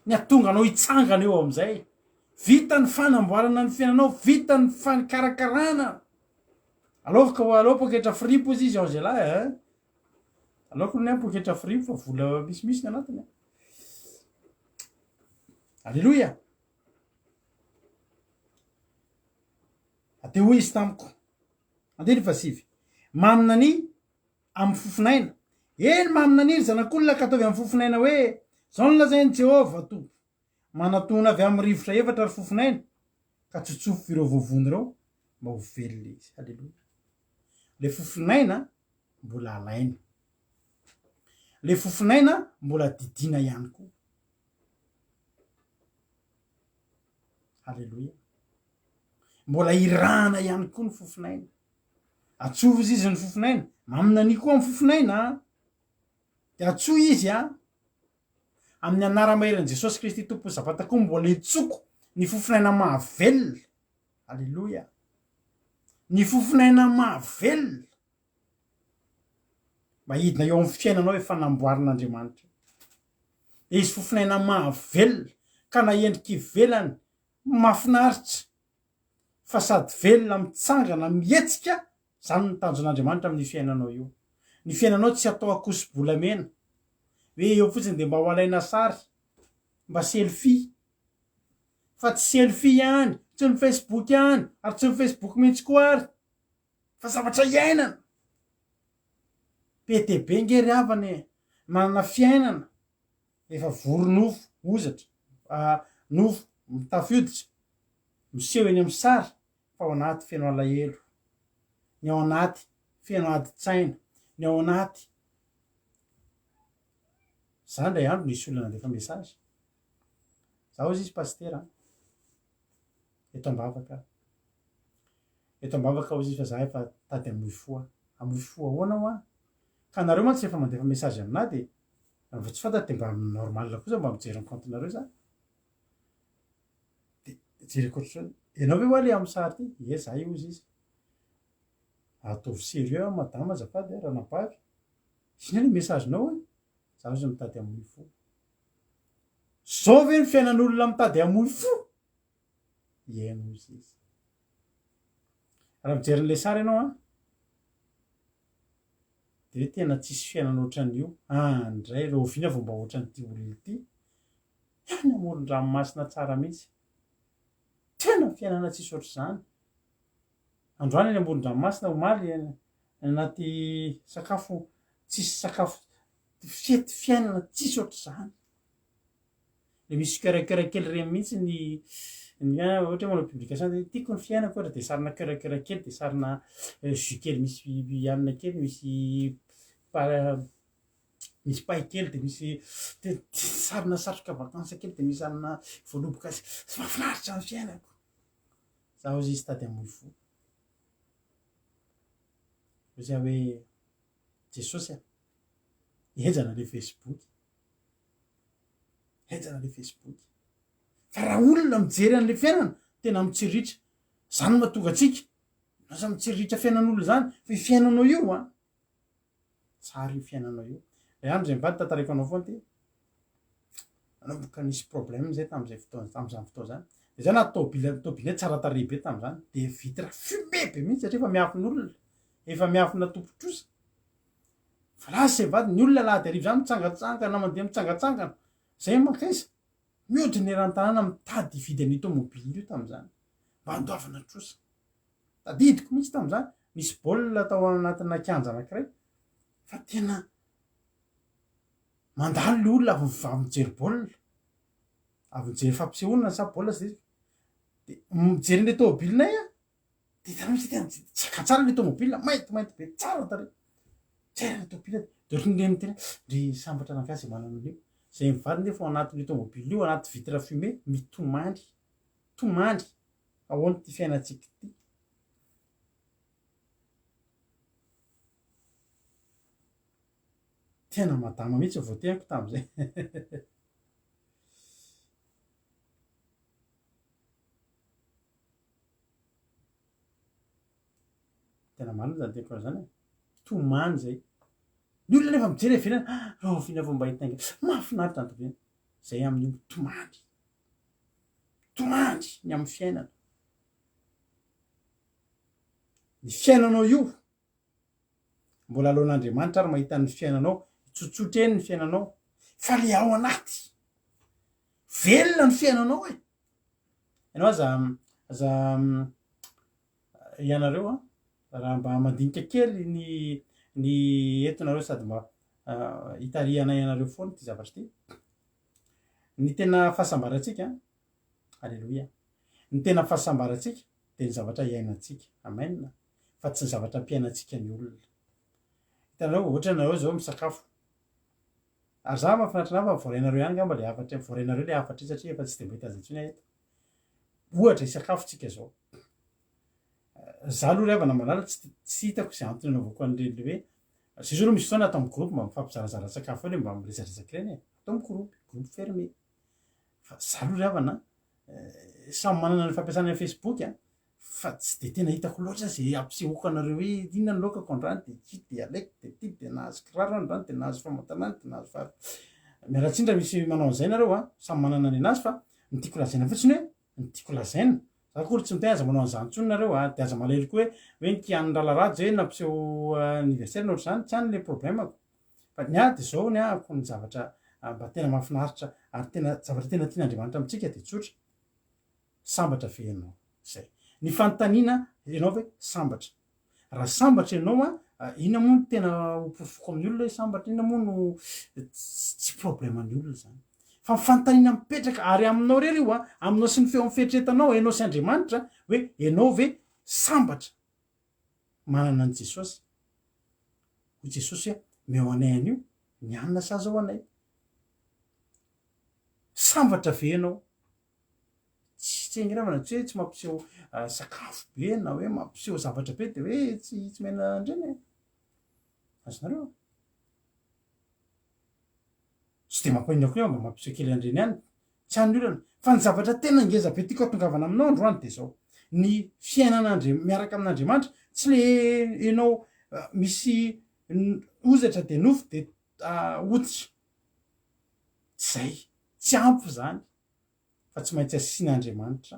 A: ny atonga anao hitsangana eo am'izay. Vita ny fanamboarana ny fiainanao, vita ny fanikarakarana. Aloha poketra fripo izy izy aoze lahy aloha ny poketra fripo fa vola misimisy ny anatiny. Alleluia. Ate hoy izy tamiko, andeny fasivy, manina ny amin'ny fofinaina. Eny manina ny zanak'olona ka ataovy amin'ny fofinaina hoe zao ny lazainy Jehova to, manatona avy amin'ny rivotra efatra ry fofinaina ka tsotsofo ireo vovony ireo mba ho velona izy. Alleluia. Le fofinaina mbola alaina, le fofinaina mbola didina ihany koa. Alleluia. Mbola irana ihany koa ny fofinaina. Atsovo izy ny fofinaina, mamina ny koa amin'ny fofinaina. De atsoa izy amin'ny anara-maheran'i Jesosy Kristy Tompo Zavatra koa mbola itsoko ny fofinaina mahavelona. Alleluia. Ny fofinaina mahavelona mba hidina eo amin'ny fiainanao efa namboarin'Andriamanitra. Izy fofinaina mahavelona ka na endrika ivelany mahafinaritra fa sady velona mitsangana mihetsika, zany ny tanjon'Andriamanitra amin'ny fiainanao io. Ny fiainanao tsy atao akoso-bolamena hoe eo fotsiny de mba ho alaina sary, mba selfie, fa tsy selfie ihany, tsy ny Facebook ihany, ary tsy ny Facebook mihitsy koa ary, fa zavatra iainana. PTB ngery havany manana fiainana efa voronofo ozatra, nofo mitafoditra miseho eny amin'ny sary, fa ao anaty feno alahelo, ny ao anaty feno adi-tsaina, ny ao anaty. Zany ndray andro nisy olona nandefa mesazy. Zaho izy pasitera eto am-bavaka. Eto am-bavaka izy fa za efa tady amoifoa. Amoifoa hoanao a? Ka nareo mantsy efa mandefa mesazy aminah de fa tsy fantatra de mba normal kosa mba mijery ny compte-nareo za. De jereko ohatr'izao, ianao ve hoa le amin'ny sary ty? Ie za io izy. Ataovy sérieux madama azafady raha napavy. Sina le mesazinao a? Zaho izy mitady amoifo. zao ve ny fiainan'olona mitady amoy fo ieno izy izy raha mijerin'le sara ianao a de hoe tena tsisy fiainana ohatran'io andray reo oviana vao mba ohatran'ity olona ity any amoron-dranomasina tsara mihitsy tena fiainana tsisy ohatr'izany androany any ambonin-dranomasina omaly anaty sakafo tsisy sakafo fety fiainana tsisy ohatr'izany le misy cœur kely reny mihitsy ny ohatra manao publication de tiako ny fiainako ohatra de sarina cœur kely de sarina jus kely misy anina kely misy pay kely de misy sarina satroka vakansa kely de misy sarina voaloboka sy mahafinaritra ny fiainako zaho izy izy tady amoy fo zay hoe jesosy a ejana le facebook fa raha olona mijery an'le fiainana tena mitsiritra zany mahatonga atsika lasa mitsiritra fiainan'olo zany fa i fiainanao io a tsara io fiainanao io le andro zay mivady tantareko anao foana ty nanomboka nisy problème zay tam'izay tam'izany fotoa zany de zany na tôbile tsara tarehy be tam'izany de vitre fumé be mihitsy satria efa miafin'olona efa miafina tompotrosa fa lasa zay vady ny olona lahady arivo zany mitsangatsangana mandeha mitsangatsangana zay mankaiza mihodiny eran-tanàna mitady hividy an'io tômôbily io tam'izany mba andoavana trosa tadidiko mihitsy tam'izany nisy baolina tao anatina kianja anankiray fa tena mandalo le olona avy mijery baolina avy mijery fampisehoana sa baolina sy de mijery an'le tômôbilinay a de tena misy tena tsaka tsara le tômôbilina mainty be tsara tare tsara le tômôbilina de rindreny tena ry sambatra anankiasy manana an'io zay mivady nefa ao anatin'le tômôbily io anaty vitre fumé tomandry ahoany ty fiainatsika ty tena madama mihitsy vao tenako tam'izay tena marina zany teko zany tomany zay ny olona nefa mijery evenana rao vina vao mba hitainga mahafinaritra antovena zay amin'io tomany ny amin'ny fiainana ny fiainanao io mbola alohan'Andriamanitra ary mahita ny fiainanao tsotsotra eny ny fiainanao fa le ao anaty velona ny fiainanao e ianao aza ianareo a raha mba mandinika kely ny entonareo sady mba hitariana ianareo foana ty zavatra ty ny tena fahasambaratsika alleloia ny tena fahasambaratsika de ny zavatra iainatsika amen fa tsy ny zavatra ampiainatsika ny olona hitanareo ohatra nareo zao misakafo ary za mahafinaritra na fa voarainareo ihany ngamba le afatra voarainareo le afatra satria efa tsy de mba hita azy intsony eto ohatra isakafotsika zao za aloha revana malala tsy hitako zay antony anaovako an'ireny le hoe zay zao aloha misy fotoana atao amin'ny groupe mba mifampizarazara sakafo eny mba miresaresaky reny e atao amin'ny groupe fermé fa za aloha revana samy manana ny fampiasana ny Facebook a fa tsy de tena hitako loatra zay ampisehoako anareo hoe inona ny lokako androany de ty de aleko de ty de nahazo kiraro androany de nahazo famantanana de nahazo fa miaratsindra misy manao an'izay nareo a samy manana ny anazy fa ny tiako lazaina fotsiny hoe ny tiako lazaina za kory tsy miteny aza manao an'izany ntsony nareo a de aza malahelo koa hoe nikian'ny ralarady zay nampiseho anniversaire nohatra zany tsy any le problemako fa ny a de zao ny ako ny zavatra mba tena mahafinaritra ary tena zavatra tena tian'Andriamanitra amitsika de tsotra sambatra ve ianao zay ny fanontaniana ianao hoe sambatra raha sambatra ianao a ina moa no tena hopofoko amin'ny olona hoe sambatra ina moa no tsy probleman'ny olona zany fa mifanontaniana mipetraka ary aminao rery io a aminao sy ny feo miferitretanao ianao sy Andriamanitra hoe ianao ve sambatra manana an' Jesosy ho Jesosy hoe meo anay an'io ny anina saza ao anay sambatra ve ianao tsy tsengiravana tsy hoe tsy mampiseho sakafo be na hoe mampiseho zavatra be de hoe tsy mena andreny azonareo tsy de mampaninako io mba mampiseho kely andreny ihany tsy any olana fa ny zavatra tena ngeza be tiako atongavana aminao androany de zao ny fiainana miaraka amin'Andriamanitra tsy le ianao misy ozatra de nofo de hoditra tsy ampy zany fa tsy maintsy asian'andriamanitra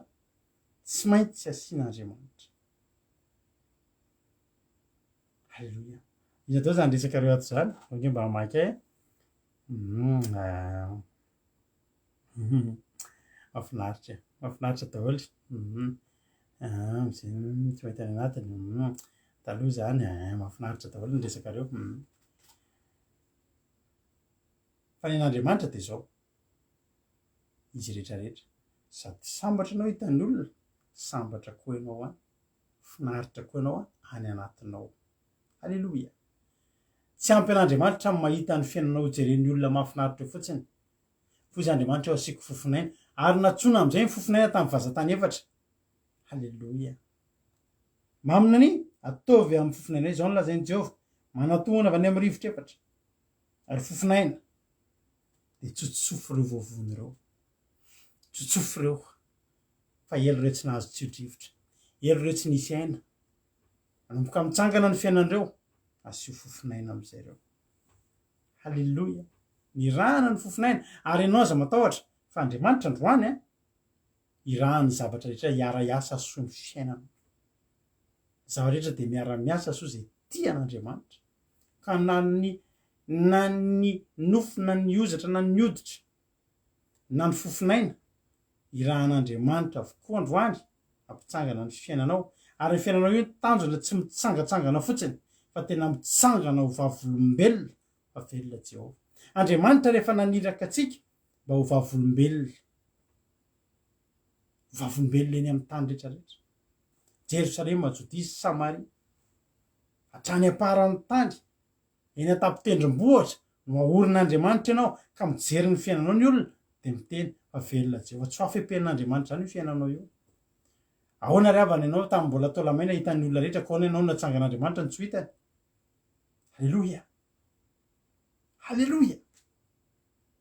A: tsy maintsy asian'andriamanitra. Halleloia. Izy atao zany resakareo ato zany ange mba hamaky mafinaritra daholo tsy mahita any anatiny taloha zany mafinaritra daholo ny resakareo. Fa ny an'andriamanitra de zao izy rehetrarehetra sady sambatra anao hitan'ny olona sambatra koa ianao finaritra koa ianao any anatinao. Halleloia. Tsy ampy an'andriamanitra amin'ny mahita ny fiainanao jeren'ny olona mahafinaritra fotsiny fo izy andriamanitra eo asiako fofinaina ary natsona am'izay ny fofinaina tamin'ny vazantany efatra. Halleloia. Mamina ny ataovy amin'ny fofinaina zao ny lazainy Jehova manatohana avy any amin'ny rivotra efatra ary fofinaina de tsotsofo ireo voavony ireo tsotsofo ireo fa elo ireo tsy nahazo tsiodrivotra elo ireo tsy nisy aina manomboka mitsangana ny fiainandreo asio fofinaina am'izay reo. Halleloia. Irahana ny fofinaina ary ianao aza matahotra fa andriamanitra androany irahany zavatra rehetra hiara-iasa soa ny fiainana zava-rehetra de miara-miasa soa zay tian'andriamanitra ka na ny nofo na ny ozatra na ny oditra na ny fofinaina irahan'andriamanitra avokoa androany ampitsangana ny fiainanao ary ny fiainanao io tanjona tsy mitsangatsangana fotsiny fa tena mitsangana ho vavolombelona fa velona Jehova. Andriamanitra rehefa naniraka atsika mba ho vavolombelona eny amin'ny tany rehetrarehetra Jerosalema, Jodisy, Samaria hatrany aparan'ny tany eny an-tapitendrim-bohatra no ahorin'andriamanitra ianao ka mijery ny fiainanao ny olona de miteny fa velona Jehova. Tsy hafepen'andriamanitra zany io fiainanao io. Ahoana ry havana ianao tamin'ny mbola taolamaina hitan'ny olona rehetra ka ahoana ianao natsangan'andriamanitra ny tsy ho hitany. Halleloia. Halleloia.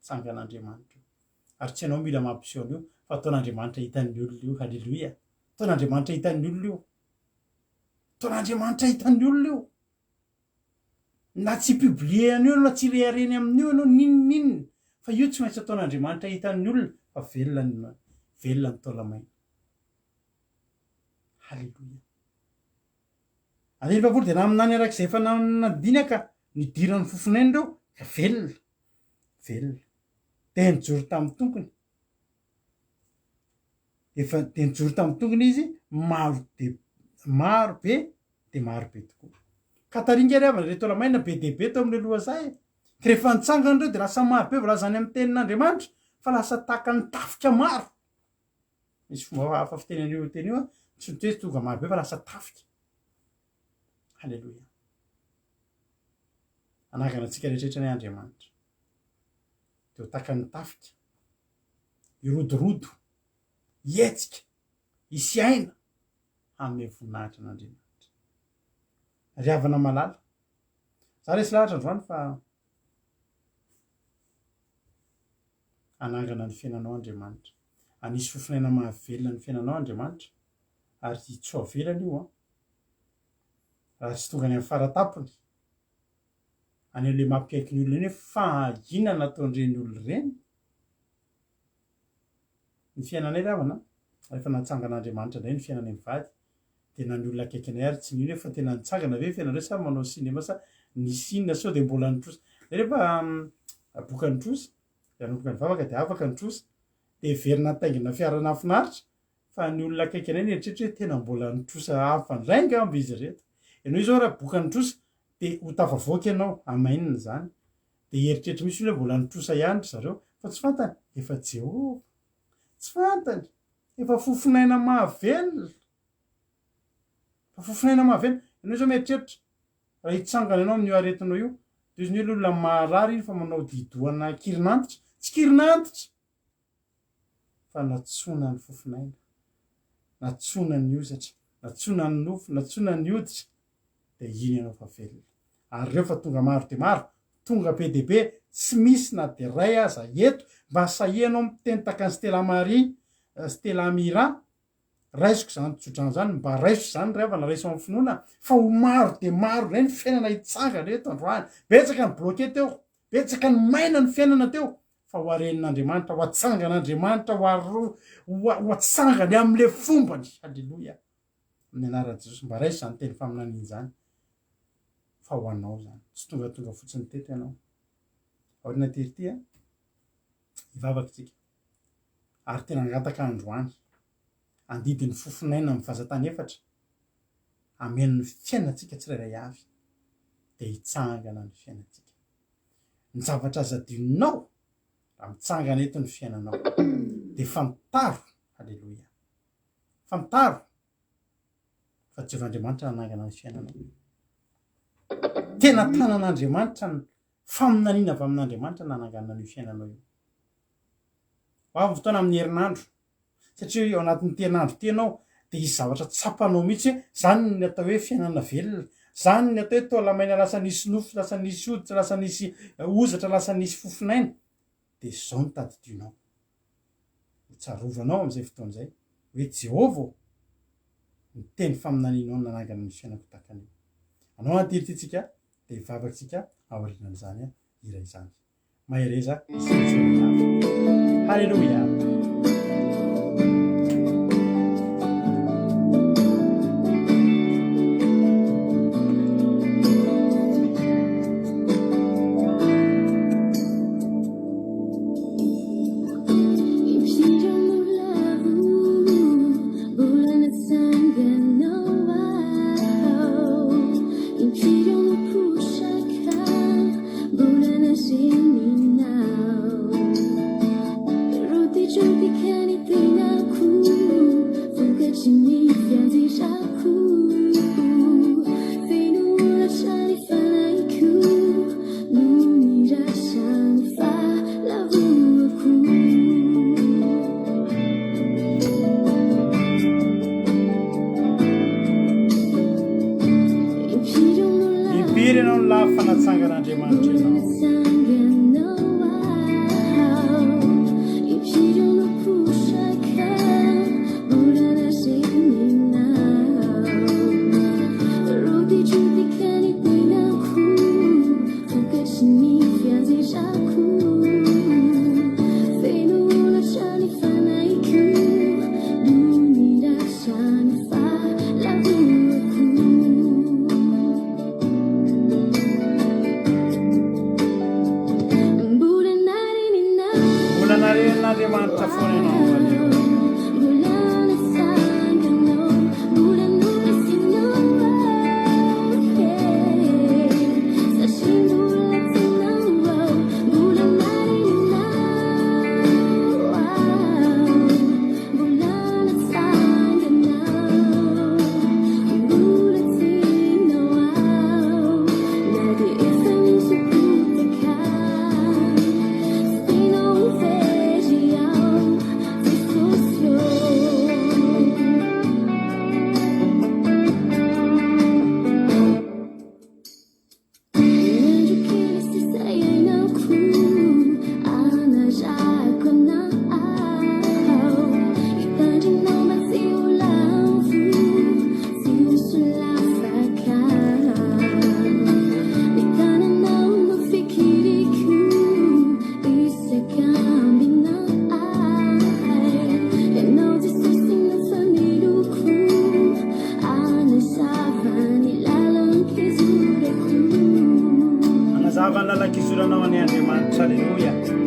A: Tsangan'andriamanitra ary tsy ianao mila mampiseho an'io fa ataon'andriamanitra hitan'ny olona io. Halleloia. Ataon'andriamanitra hitan'ny olona io. Ataon'andriamanitra hitan'ny olona io. Na tsy publie an'io na tsy rehareny amin'io ianao ninonninona fa io tsy maintsy ataon'andriamanitra hitan'ny olona fa velona ny taolamaina. Halleloia. Andiny papoly de naminany arak'izay efa nadinaka nidiran'ny fofinaina reo ka velona de nijoro tamin'ny tongony de nijoro tamin'ny tongony izy maro be tokoa ka taringa ry havana re taolamaina be dehibe tao amin'ny lohasahy ka rehefa nitsangana reo de lasa maro be volazany amin'ny tenin'andriamanitra fa lasa tahaka ny tafika maro. Misy fomba hafa fitenen'io teny io tsy hoe tonga maro be fa lasa tafika. Halleloia. Anagana antsika rehetrarehetra ny andriamanitra de ho tahaka ny tafika irodorodo hietsika hisy aina amin'ny voninahitra an'andriamanitra. Ry havana malala za resy lahatra androany fa anangana ny fiainanao andriamanitra anisy fofinaina mahavelona ny fiainanao andriamanitra ary tsy ho avelana io raha tsy tonga any amin'ny faratapony any am'le mampikaiky ny olona eny hoe fahina nataon'ireny olona ireny ny fiainanay ry havana rehefa natsangan'andriamanitra indray ny fiainanay mivady de na ny olona akaiky anay ary tsy nino hoe fa tena nitsangana ve fiainanareo sa manao sinema sa nisinina sao de mbola nitrosa rehefa boka nitrosa de anomboka ny vavaka de afaka nitrosa de verina taingina fiarana finaritra fa ny olona akaiky anay nieritreritry hoe tena mbola nitrosa hafa ndray ngambo izy reto ianao io zao raha boka nitrosa de ho tafavoaka ianao amainina zany de eritreritry misy hoe mbola nitrosa ihany ry zareo fa tsy fantany efa Jehova tsy fantany efa fofinaina mahavelona ianao zao mieritreritra raha hitsangana ianao amin'io aretinao io de izy ny hoe olona marary iny fa manao didoana kirinantitra tsy kirinantitra fa natsona ny fofinaina natsona ny ozatra natsona ny nofo natsona ny oditra de iny ianao fa velona ary reo fa tonga maro de maro tonga be de be tsy misy na de ray aza eto mba sahianao miteny taka ny Stella Mira raisiko zany tsodrano zany mba raiso zany ry havana raiso amin'ny finoana fa ho maro de maro ray ny fiainana hitsangana eto androany betsaka ny bloke teo betsaka ny maina ny fiainana teo fa ho arenin'andriamanitra ho atsangan'andriamanitra ho atsangany am'le fombany. Halleloia, amin'ny anaran'i jesosy mba raisy zany teny faminaniany zany fa ho anao zany, tsy tongatonga fotsiny teto ianao. Aorina terity a ivavaky tsika ary tena angataka androany andidin'ny fofinaina amin'ny fahazantany efatra amen'ny fiainatsika tsirairay avy de hitsangana ny fiainatsika. Ny zavatra aza adinonao raha mitsangana eto ny fiainanao de famitaro. Halleloia, famitaro fa Jehovahandriamanitra nanangana ny fiainanao. Tena tanan'Andriamanitra ny faminaniana avy amin'Andriamanitra nananganana ny fiainanao io. Avy fotoana amin'ny herinandro satria ao anatin'ny herinandro tenao de izy zavatra tsapanao mihitsy zany ny atao hoe fiainana velona, zany ny atao hoe taolamaina lasa nisy nofo, lasa nisy hoditra, lasa nisy ozatra, lasa nisy fofinaina de zao ny tadidinao. Tsarovana am'izay fotoana zay hoe Jehova ny teny faminanianao nanangana ny fiainako takan'io. Anao antirititsika de ivavaksika aorianan'izany iray zany mahereza isitsy. Halleluia.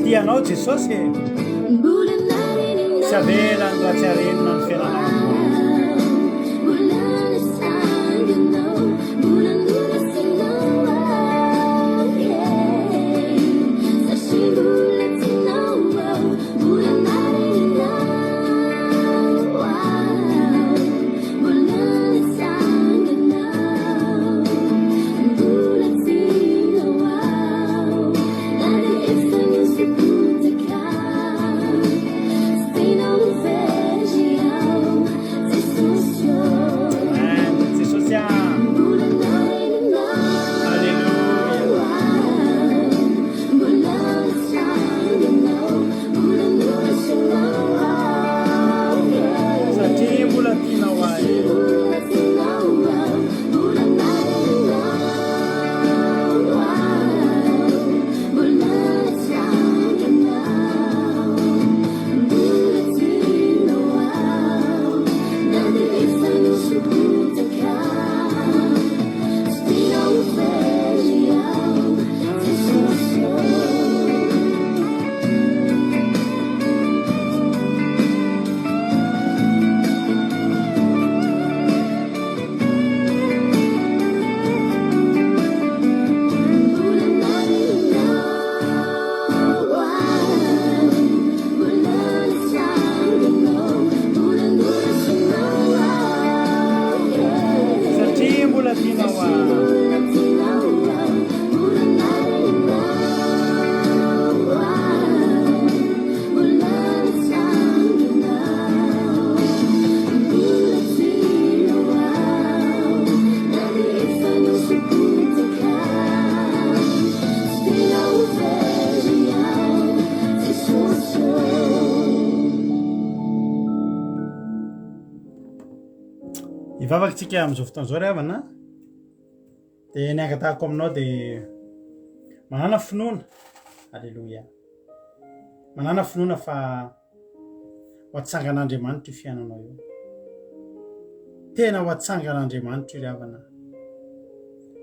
A: Tianao Jesosy tsy avela ny raha tsy arenina ny fiainanao. ivavakantsika amin'izao fotoan'izao ry havana dia niangatahako aminao dia manana finoana alleloia manana finoana fa ho atsangan'andriamanitra io fiainanao io tena ho atsangan'andriamanitra io ry havana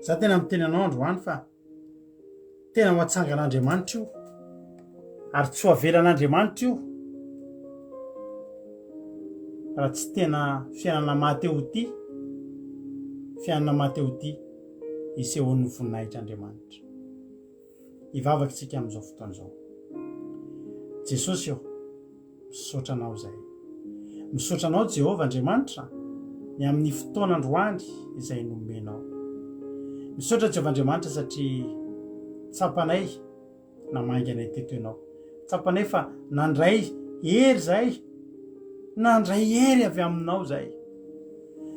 A: za tena miteny anao androany fa tena ho atsangan'andriamanitra io ary tsy ho avelan'andriamanitra io raha tsy tena fiainana mateo ty fiainana mateo ty isehoan'ny voninahitr'andriamanitra ivavakantsika amin'izao fotoan'izao jesosy eo misaotra anao zay misaotra anao Jehovah Andriamanitra ny amin'ny fotoan'androany izay nomenao misaotra Jehovah Andriamanitra satria tsapanay namainga anay teto ianao tsapanay fa nandray hery zay nandray hery avy aminao zay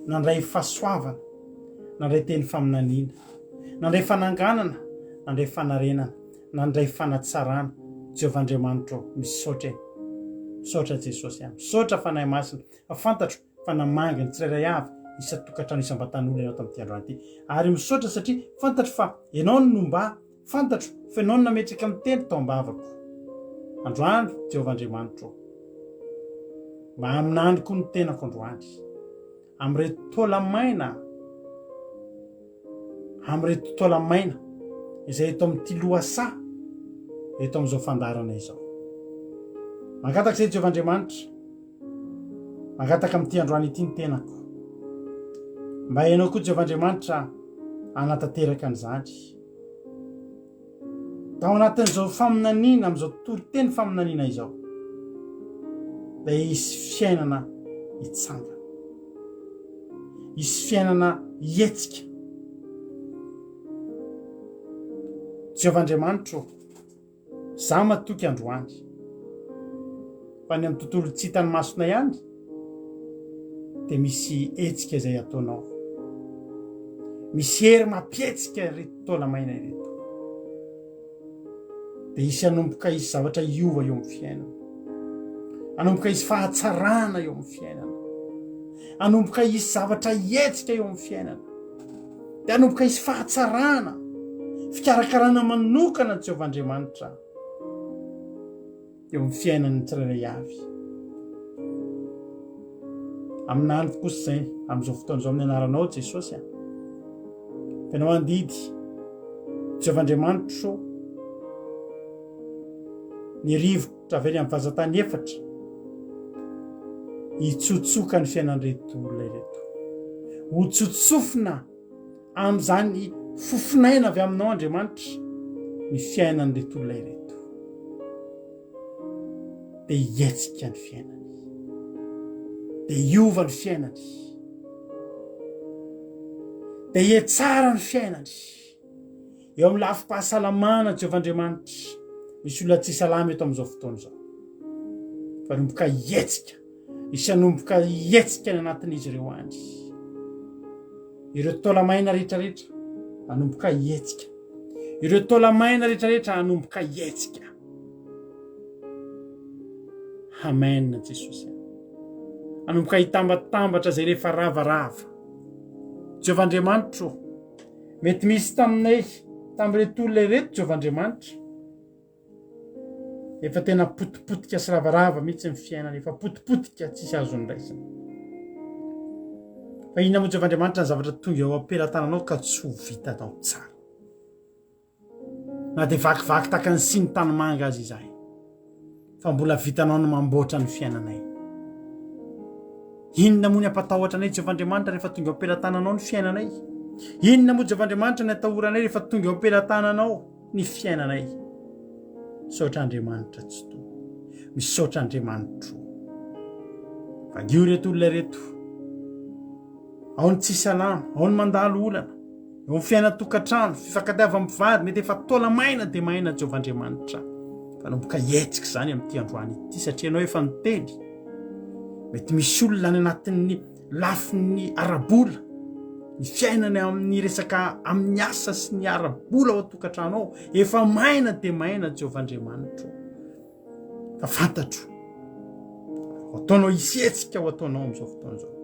A: nandray fahasoavana nandray teny faminaniana nandray fananganana nandray fanarenana nandray fanatsarana Jehovah Andriamanitra misaotra misaotra Jesosy any misaotra fanahy masina fa fantatro fa namanga ny tsirairay avy isatokantrano isam-batan'olona ianao tamin'ity androany ity ary misaotra satria fantatro fa ianao ny nomba fantatro fa ianao ny nametraka amin'ny teny tao am-bavako androany Jehovah Andriamanitra mba aminandriko ny tenako androany amin'reto tola maina amin'reto tola maina izay eto amin'ity loasa eto amin'izao fandarana izao mangataka izay Jehovah Andriamanitra mangataka amin'ity androany ity ny tenako mba ianao koa Jehovah Andriamanitra anatanteraka an'izany tao anatin'izao faminaniana amin'izao tontolo-teny faminaniana izao dia isy fiainana hitsangana isy fiainana hetsika Jehovah Andriamanitra za matoky androany fa ny amin'ny tontolo tsy hitany masona ihany dia misy hetsika izay ataonao misy hery mampietsika reto taola maina ireto dia isy anomboka isy zavatra iova eo amin'ny fiainana anomboka isy fahatsarana eo amin'ny fiainana anomboka isy zavatra hetsika eo amin'ny fiainana dia anomboka isy fahatsarana fikarakarana manokana Jehovah Andriamanitra eo amin'ny fiainan'ny tsirairay avy amin'andro kosa izay amin'izao fotoan'izao amin'ny anaranao Jesosy tena andidy Jehovah Andriamanitra ny rivotra avy amin'ny vazantany efatra hitsotsoka ny fiainan'ireto olona ireto ho tsotsofina amin'izany fofinaina avy aminao Andriamanitra ny fiainan'ireto olona ireto dia hihetsika ny fiainany dia hiova ny fiainany dia hietsara ny fiainany eo amin'ny lafim-pahasalamana Jehovah Andriamanitra misy olona tsy salama eto amin'izao fotoana izao fa nomboka hihetsika isy anomboka hihetsika ny anatin'izy ireo any ireo taola maina rehetrarehetra anomboka hihetsika ireo taola maina rehetrarehetra anomboka hihetsika amen Jesosy anomboka hitambatambatra zay rehefa ravarava Jehovah Andriamanitra mety misy taminay tamin'ireto olona ireto Jehovah Andriamanitra efa tena potipotika sy ravarava mihitsy ny fiainana efa potipotika tsisy azony raisana fa inona moa Jehovah Andriamanitra ny zavatra tonga eo ampelantananao ka tsy ho vitanao tsara na dia vakivaky taka ny sy ny tanimanga azy izay fa mbola vitanao no mamboatra ny fiainanay inona moa ny ampatahotra anay Jehovah Andriamanitra rehefa tonga eo ampelantananao ny fiainanay inona moa Jehovah Andriamanitra ny atahoranay rehefa tonga eo ampelantananao ny fiainanay misaotra Andriamanitra tsy to misaotra Andriamanitra vagio reto olona reto ao ny tsy salama ao ny mandalo olana eo ny fiaina tokantrano fifankatiava amin'ny mpivady mety efa taola maina dia maina Jehovah Andriamanitra fa nomboka hetsika izany amin'ity androany ity satria ianao efa niteny mety misy olona ny anatin'ny lafin'ny arabola ny fiainany amin'ny resaka amin'ny asa sy ny arabola ao atokantrano efa maina dia maina Jehovah Andriamanitra fa fantatro ho ataonao hisetsika ho ataonao amin'izao fotoana izao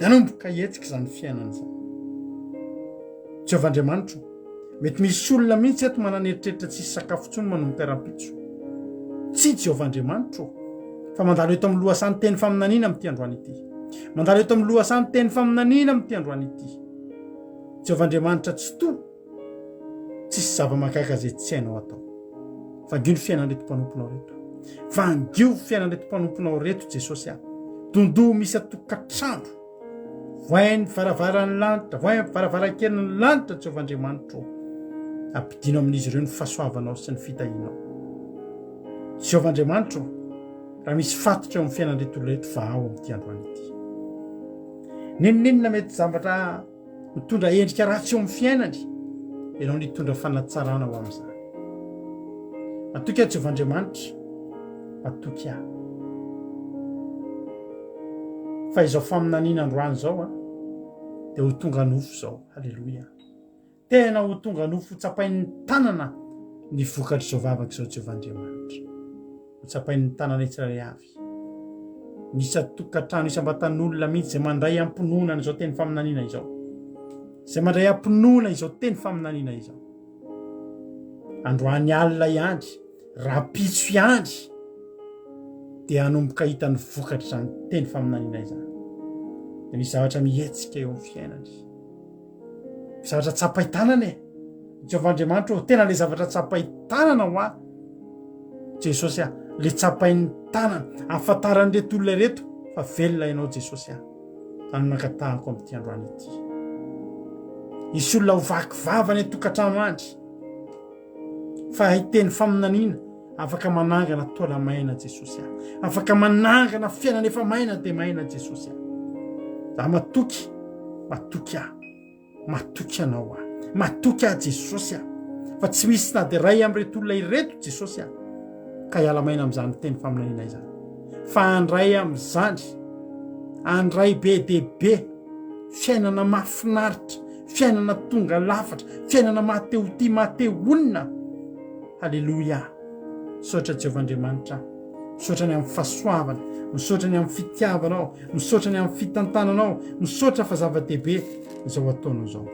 A: dia anomboka hetsika izany fiainana izany. Jehovah'Andriamanitra, mety misy olona mihitsy eto mananeritreritra tsisy sakafo intsony manomboka rahampitso. Tsy Jehovah'Andriamanitra fa mandalo eto amin'ny lohasany teny faminaniana amin'ity androany ity. Mandalo eto amin'ny lohasany teny faminaniana amin'ity androany ity. Jehovah'Andriamanitra tsy toa, tsisy zava-mahagaga izay tsy hainao atao. Vangio ny fiainan'reto mpanomponao reto. Vangio fiainan'reto mpanomponao reto Jesosy aho. Dondoha misy atokantrano. Voainy varavaran'ny lanitra, voainy varavaran-kelin'ny lanitra Jehovah'Andriamanitra. Ampidino amin'izy ireo ny fahasoavanao sy ny fitahianao. Jehovah'Andriamanitra, raha misy fatotra eo amin'ny fiainan'reto reto fa ao amin'ity androany ity. Ninonina mety zavatra mitondra endrika ratsy eo amin'ny fiainany, ianao nitondra fanatsarana ho amin'izany. Matoky aho Jehovah'Andriamanitra, matoky aho. Fa izao faminaniana androany izao dia ho tonga nofo izao. Halleloia. Tena ho tonga nofo, ho tsapain'ny tanana ny vokatra izao vavaka izao Jehovah'Andriamanitra. Ho tsapain'ny tanana tsirairay avy. Misy atokantrano isam-batan'olona mihitsy izay mandray ampinoana izao teny faminaniana izao. Izay mandray ampinoana izao teny faminaniana izao. Androany alina ihany, rahampitso ihany, dia hanomboka hita ny vokatra izany teny faminaniana izany. Dia misy zavatra mihetsika eo amin'ny fiainany. Misy zavatra tsapaitanana e. Jehovah'Andriamanitra, tena le zavatra tsapaitanana ho aho. Jesosy aho, le tsapain'ny tanana, ahafantaran'ireto olona reto fa velona ianao Jesosy aho. Any nankatahako amin'ity androany ity. Isy olona ho vakivavany atokantrano andry. Fa hiteny faminaniana, afaka manangana tola maina Jesosy aho. Afaka manangana fiainana efa maina dia maina Jesosy aho. Za matoky, matoky aho. Matoky anao aho. Matoky aho Jesosy aho. Fa tsy misy na dia ray amin'ireto olona ireto Jesosy aho. Ka hiala maina amin'izany teny faminaniana izany. Fa andray amin'izany, andray be dia be, fiainana mahafinaritra, fiainana tonga lafatra, fiainana mahateo ty, mahateo olona. Halleloia. Misaotra Jehovah'Andriamanitra, misaotra ny amin'ny fahasoavana, misaotra ny amin'ny fitiavanao, misaotra ny amin'ny fitantananao, misaotra fa zava-dehibe izao ataonao izao.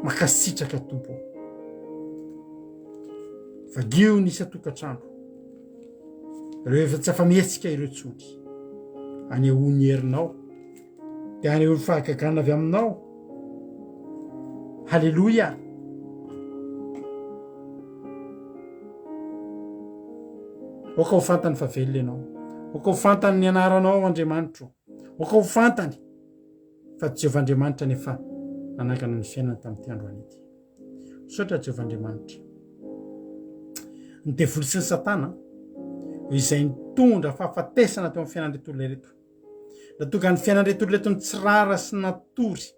A: Makasitraka Tompo. Vangio nisy atokantrano. Ireo efa tsy afa-mihetsika ireo tsony. Aneho ny herinao, dia aneho ny fahagagana avy aminao. Halleloia. Oka ho fantany fa velona ianao. Oka ho fantany ny anaranao Andriamanitra. Oka ho fantany fa Jehovah'Andriamanitra nefa nanangana ny fiainana tamin'ity androany ity. Misaotra Jehovah'Andriamanitra. Ny devoly sy ny Satana izay nitondra fahafatesana teo amin'ny fiainan'reto olona reto. Natonga ny fiainan'reto olona reto nitsirara sy natory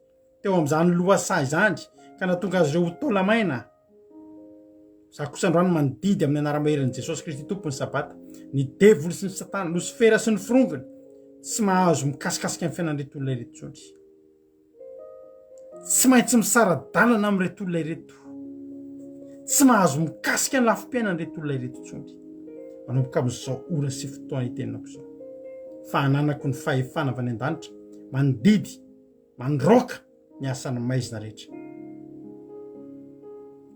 A: teo amin'izany lohasaha izany ka natonga azy ireo ho tola maina. Za kosa androany mandidy amin'ny anara-maherin'i Jesosy Kristy tompony sabata. Ny devoly sy ny Satana, Losifera sy ny firongony tsy mahazo mikasikasika amin'ny fiainan'reto olona reto tsony. Tsy maintsy misara-dalana amin'ireto olona reto. Tsy mahazo mikasika ny lafim-piainan'ireto olona reto tsony. Manomboka amin'izao ora sy fotoana itenako izao. Fa ananako ny fahefana avy any an-danitra, mandidy, mandroaka ny asany maizina rehetra.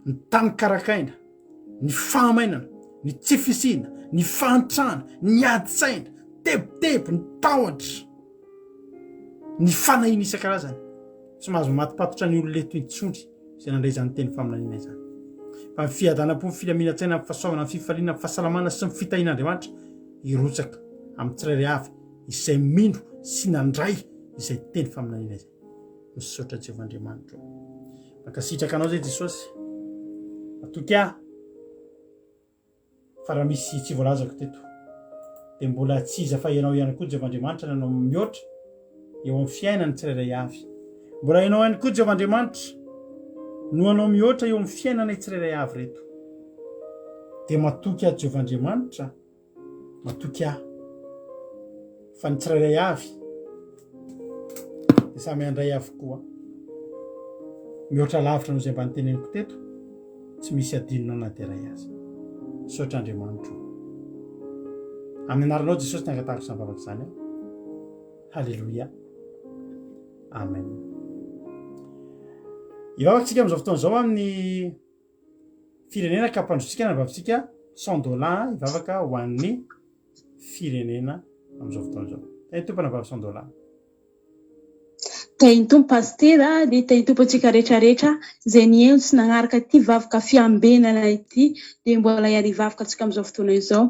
A: Ny tany karakaina, ny fahamainana, ny tsy fisina, ny fahantrana, ny adi-tsaina, tebotebo, ny tahotra, ny fanahina isan-karazany. Tsy mahazo matipatotra ny olo leto intsony izay nandray izany teny faminaniana izany. Fa ny fiadanam-po, ny filaminantsaina, ny fahasoavana, ny fifaliana, ny fahasalamana sy ny fitahian'Andriamanitra irotsaka amin'ny tsirairay avy izay mino sy nandray izay teny faminaniana izay. Misaotra Jehovah'Andriamanitra. Mankasitraka anao zay Jesosy. Matoky aho. Fa raha misy tsy voalazako teto dia mbola tsy iza fa ianao ihany koa Jehovah'Andriamanitra nanao mihoatra eo amin'ny fiainany tsirairay avy. Mbola ianao ihany koa Jehovah'Andriamanitra no anao mihoatra eo amin'ny fiainana tsirairay avy reto. Dia matoky aho Jehovah'Andriamanitra, matoky aho. Fa ny tsirairay avy dia samy andray avokoa. Mihoatra lavitra noho izay mba niteneniko teto, tsy misy adinona na dia iray azy. Misaotra Andriamanitra. Amin'ny anaranao Jesosy ny angatahako izany vavaka izany. halleloia amen ivavakantsika am'izao fotoana zao amin'ny firenena ka mpandrotsika na vavisika $100 ivavaka ho an'ny firenena am'izao fotoana zao tompana vavy $100
B: tainy tompo pastera dia tainy tompo antsika rehetrarehetra zay nieno sy nagnaraka ty vavaka fiambenana ity dia mbola iary vavaka antsika am'izao fotoana izao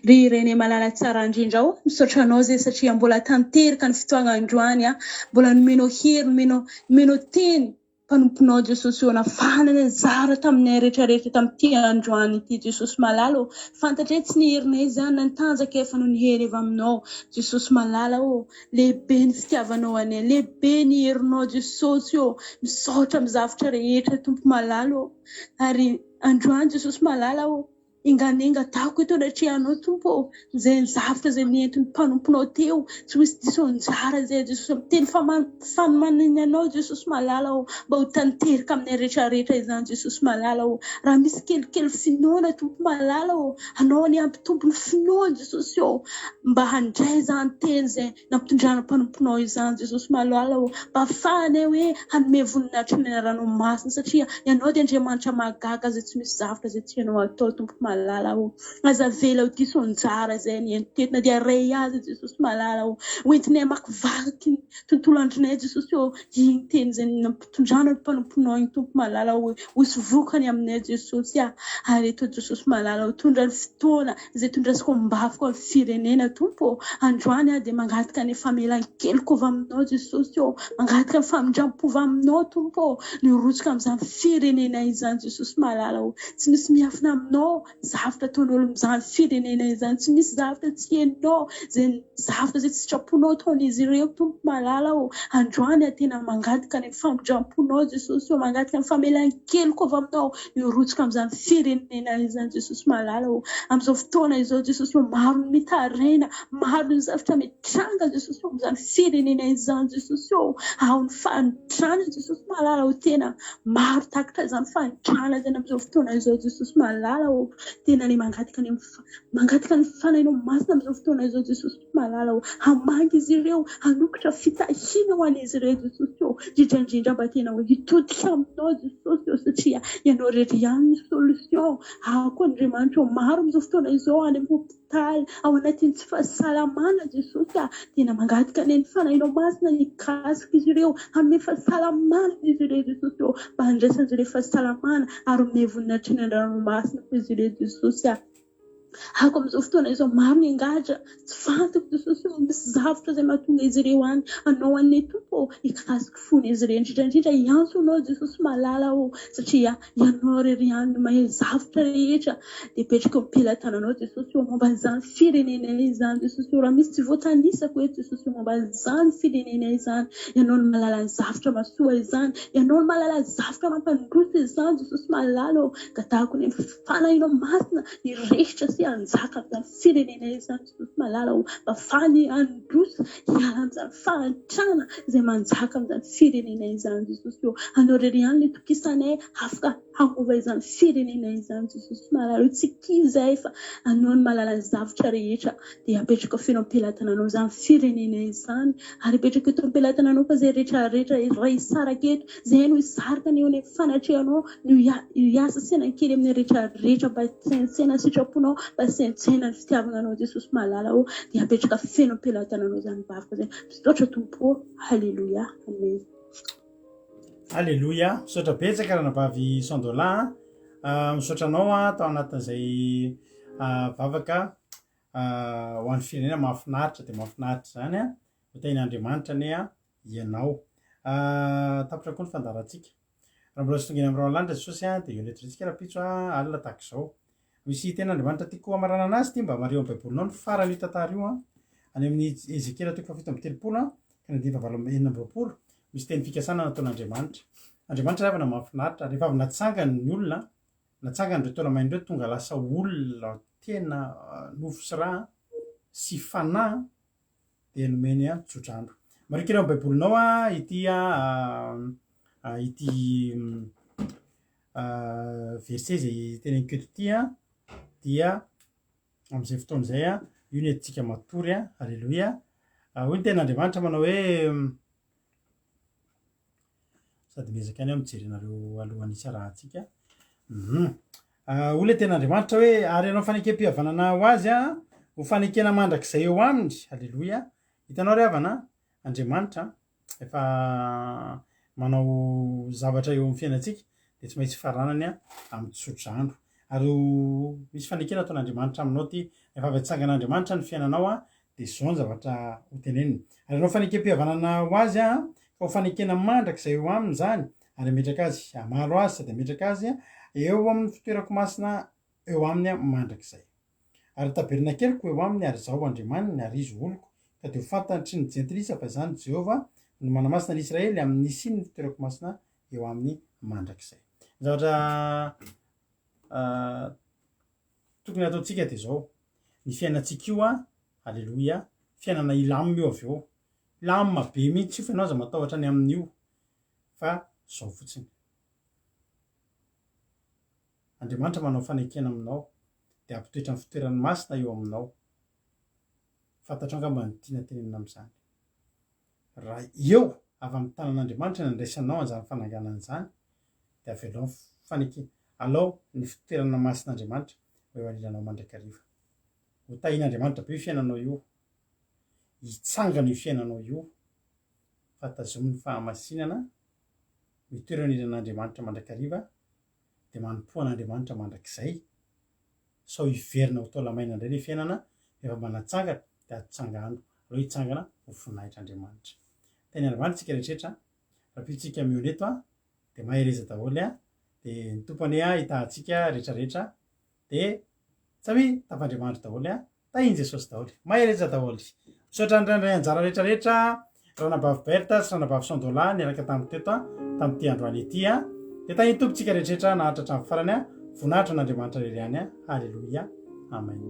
B: ry rene malala tsara indrindra ao misaotra anao zay satria mbola tanteraka ny fotoagna androany mbola nomeno hery nomeno teny mpanomponao Jesosy eo nafanana zara taminay rehetrarehetra tamin'ity androany ity Jesosy malala fantatra tsy ny herinay zany nantanjaka efa no ny hery avy aminao Jesosy malala lehibe ny fitiavanao anay lehibe ny herinao Jesosy misaotra amin'ny zavatra rehetra tompo malala ary androany Jesosy malala inganinga tako eto anatrehanao tompo zay ny zavatra zay nentin'ny mpanomponao teo tsy misy diso anjara zay Jesosy amin'ny teny fanomanana anao Jesosy malala mba ho tanteraka aminay rehetrarehetra izany Jesosy malala raha misy kelikely finoana tompo malala anao ny ampy tompony finoana Jesosy mba handray izany teny zay nampitondrana mpanomponao izany Jesosy malala mba ahafahanay hoe hanome voninahitra ny ranomasina satria ianao dia Andriamanitra mahagaga zay tsy misy zavatra zay tianao atao tompo malala azavela diso anjara zay ny entetina dia ray azy Jesosy malala hoentinay makivaky ny tontolo andronay Jesosy iny teny zay nampitondrana mpanomponao iny tompo malala hosy vokany aminay Jesosy ary eto Jesosy malala tondra ny fotoana zay tondrasiko mbavako amin'ny firenena tompo androany dia mangataka ny famelan-keliko avy aminao Jesosy mangataka ny famindrampo avy aminao tompo ny rotsika amin'izany firenena izany Jesosy malala tsy misy miafina aminao zavatra ataon'olo amin'izany firenena izany tsy misy zavatra tsy hainao zay zavatra zay tsy sitraponao ataon'izy ireo tompo malala androany tena mangataka ny famindramponao Jesosy mangataka ny famelan-keliko avy aminao ny rotsika amin'izany firenena izany Jesosy malala amin'izao fotoana izao Jesosy maro ny mitarena maro ny zavatra mitranga Jesosy amin'izany firenena izany Jesosy ao ny fanitrana Jesosy malala tena maro takatra izany fanitrana zany amin'izao fotoana izao Jesosy malala tena ny mangataka ny fanahinao masina amin'izao fotoana izao Jesosy malala hamangy izy ireo hanokotra fitahina ho an'izy ireo Jesosy indrindra mba tena hitodika aminao Jesosy satria ianao rery ihany ny solution ako Andriamanitra maro amin'izao fotoana izao any amin'ny hopitaly ao anatin'ny tsy fahasalamana Jesosy tena mangataka ny fanahinao masina hikasika izy ireo hanome fahasalamana izy ireo Jesosy mba handraisan'izy ireo fahasalamana ary hanome voninahitra ny ranomasina izy ireo Jesosy ako amin'izao fotoana izao maro ny angadra tsy fantako Jesosy misy zavatra zay mahatonga izy ireo any anao anay tompo hikasika fony izy ireo indrindra iantsonao Jesosy malala satria ianao rery ihany mahay zavatra rehetra dia petraka mpilatananao Jesosy momba izany firenena izany Jesosy raha misy tsy voatanisako hoe Jesosy momba izany firenena izany ianao ny malala ny zavatra masoa izany ianao ny malala zavatra mampandrosa izany Jesosy malala gatahako ny fanahinao masina ny rehitra sy anjaka amin'izany firenena izany Jesosy malala mba fany androsa hiala amin'izany fahantrana zay manjaka amin'izany firenena izany Jesosy anao rery ihany ny tokisanay afaka hanova izany firenena izany Jesosy malala tsy kizay fa anao ny malala ny zavatra rehetra dia apetraka feno ampilatananao izany firenena izany ary apetraka eto ampilatananao fa zay rehetrarehetra ray saraketo zay no hisarika ny eo ny fanatrehanao no hiasa senan-kely amin'ny rehetrarehetra mba tsena sitraponao mba sentsena ny fitiavananao Jesosy malala dia apetraka feno ampilatananao izany vavaka zay misaotra tompo halleluia amen
A: alleloia misaotra betsaka ranavavy $100 misaotra anao tao anatin'izay vavaka ho an'ny firenena mahafinaritra dia mahafinaritra zany hotain'Andriamanitra ane ianao tapitra koa ny fandarantsika raha mbola sitongena amin'ny raolanitra Jesosy dia io letrintsika rapitso alina tahaka izao misy ten'Andriamanitra tiako hamarana anazy ty mba mareo amin'ny baibolinao ny farany io tantara io any amin'ny Ezekela 7:30 ka ny 8:20 misy teny fikasana nataon'Andriamanitra Andriamanitra zavana mahafinaritra rehefa avy natsangany ny olona natsangany ireo taona mainy ireo tonga lasa olona tena nofo sy raha sy fanahy dia nomeny tsodrandro marikina amin'ny baibolinao ity verset zay teneniko eto ity dia amin'izay fotoana izay io ny antsika matory alleluia hoy ny ten'andriamanitra manao hoe sady mezaka any mijery anareo alohan'isa rahantsika ole ten'andriamanitra hoe ary ianao fanekem-pihavanana ho azy a ho fanekena mandrakizay eo aminy alleloia hitanao ry havana andriamanitra efa manao zavatra eo amin'ny fiainantsika de tsy maintsy faranany a amin'ny tsodrandro ary misy fanekena ataon'andriamanitra aminao ty efa avy atsangan'andriamanitra ny fiainanao a de zao ny zavatra ho teneniny ary anao fanekem-pihavanana ho azy a fa ho fanekena mandrakizay eo aminy zany ary ametraka azy amaro azy sady ametraka azy a eo amin'ny fitoerako masina eo aminy a mandrakizay ary taberina keliko eo aminy ary zao andriamaniny ary izy oloko ka de ho fantatry ny jentilisa fa zany Jehova no manamasina ny Israely amin'ny siny ny fitoerako masina eo amin'ny mandrakizay zavatra tokony ataontsika de zao ny fiainantsika io a alleloia fiainana ilamina io avy eo lamina be mihitsy io fa ianao aza matahotra any amin'io fa zao fotsiny andriamanitra manao fanekena aminao de ampitoetra ny fitoerany masina eo aminao fantatrao angamba ny tiana tenenina am'izany raha eo avy amin'ny tanan'andriamanitra ny andraisanao an'izany fananganana zany de avelao fanekena alao ny fitoerana masin'andriamanitra eo alilanao mandrakariva ho tahin'andriamanitra be io fiainanao io hitsangana io fiainanao io fatazomy ny fahamasinana mitoerana ilan'andriamanitra mandrakariva de manompoan'andriamanitra mandrakizay sao hiverina ho tao lamaina indray le fiainana efa manatsangana de atsangano alao hitsangana ho vonahitr'andriamanitra teny andriamanitra tsika rehetrarehetra rapitsika mioneto a de mahereza daholy a de ny tompony a hitahantsika rehetrarehetra de satria tapandriamanitra daholy a tahiny Jesosy daholy mahereza daholy misaotra ndraindray anjara rehetrarehetra ranabavy Berta sy ranabavy Sandola niaraka tamin'ny teto a tamin'ity androany ity a de tahiny tompitsika rehetrarehetra nahatratra amin'ny farany a voninahitra n'andriamanitra rery any a halleloia amen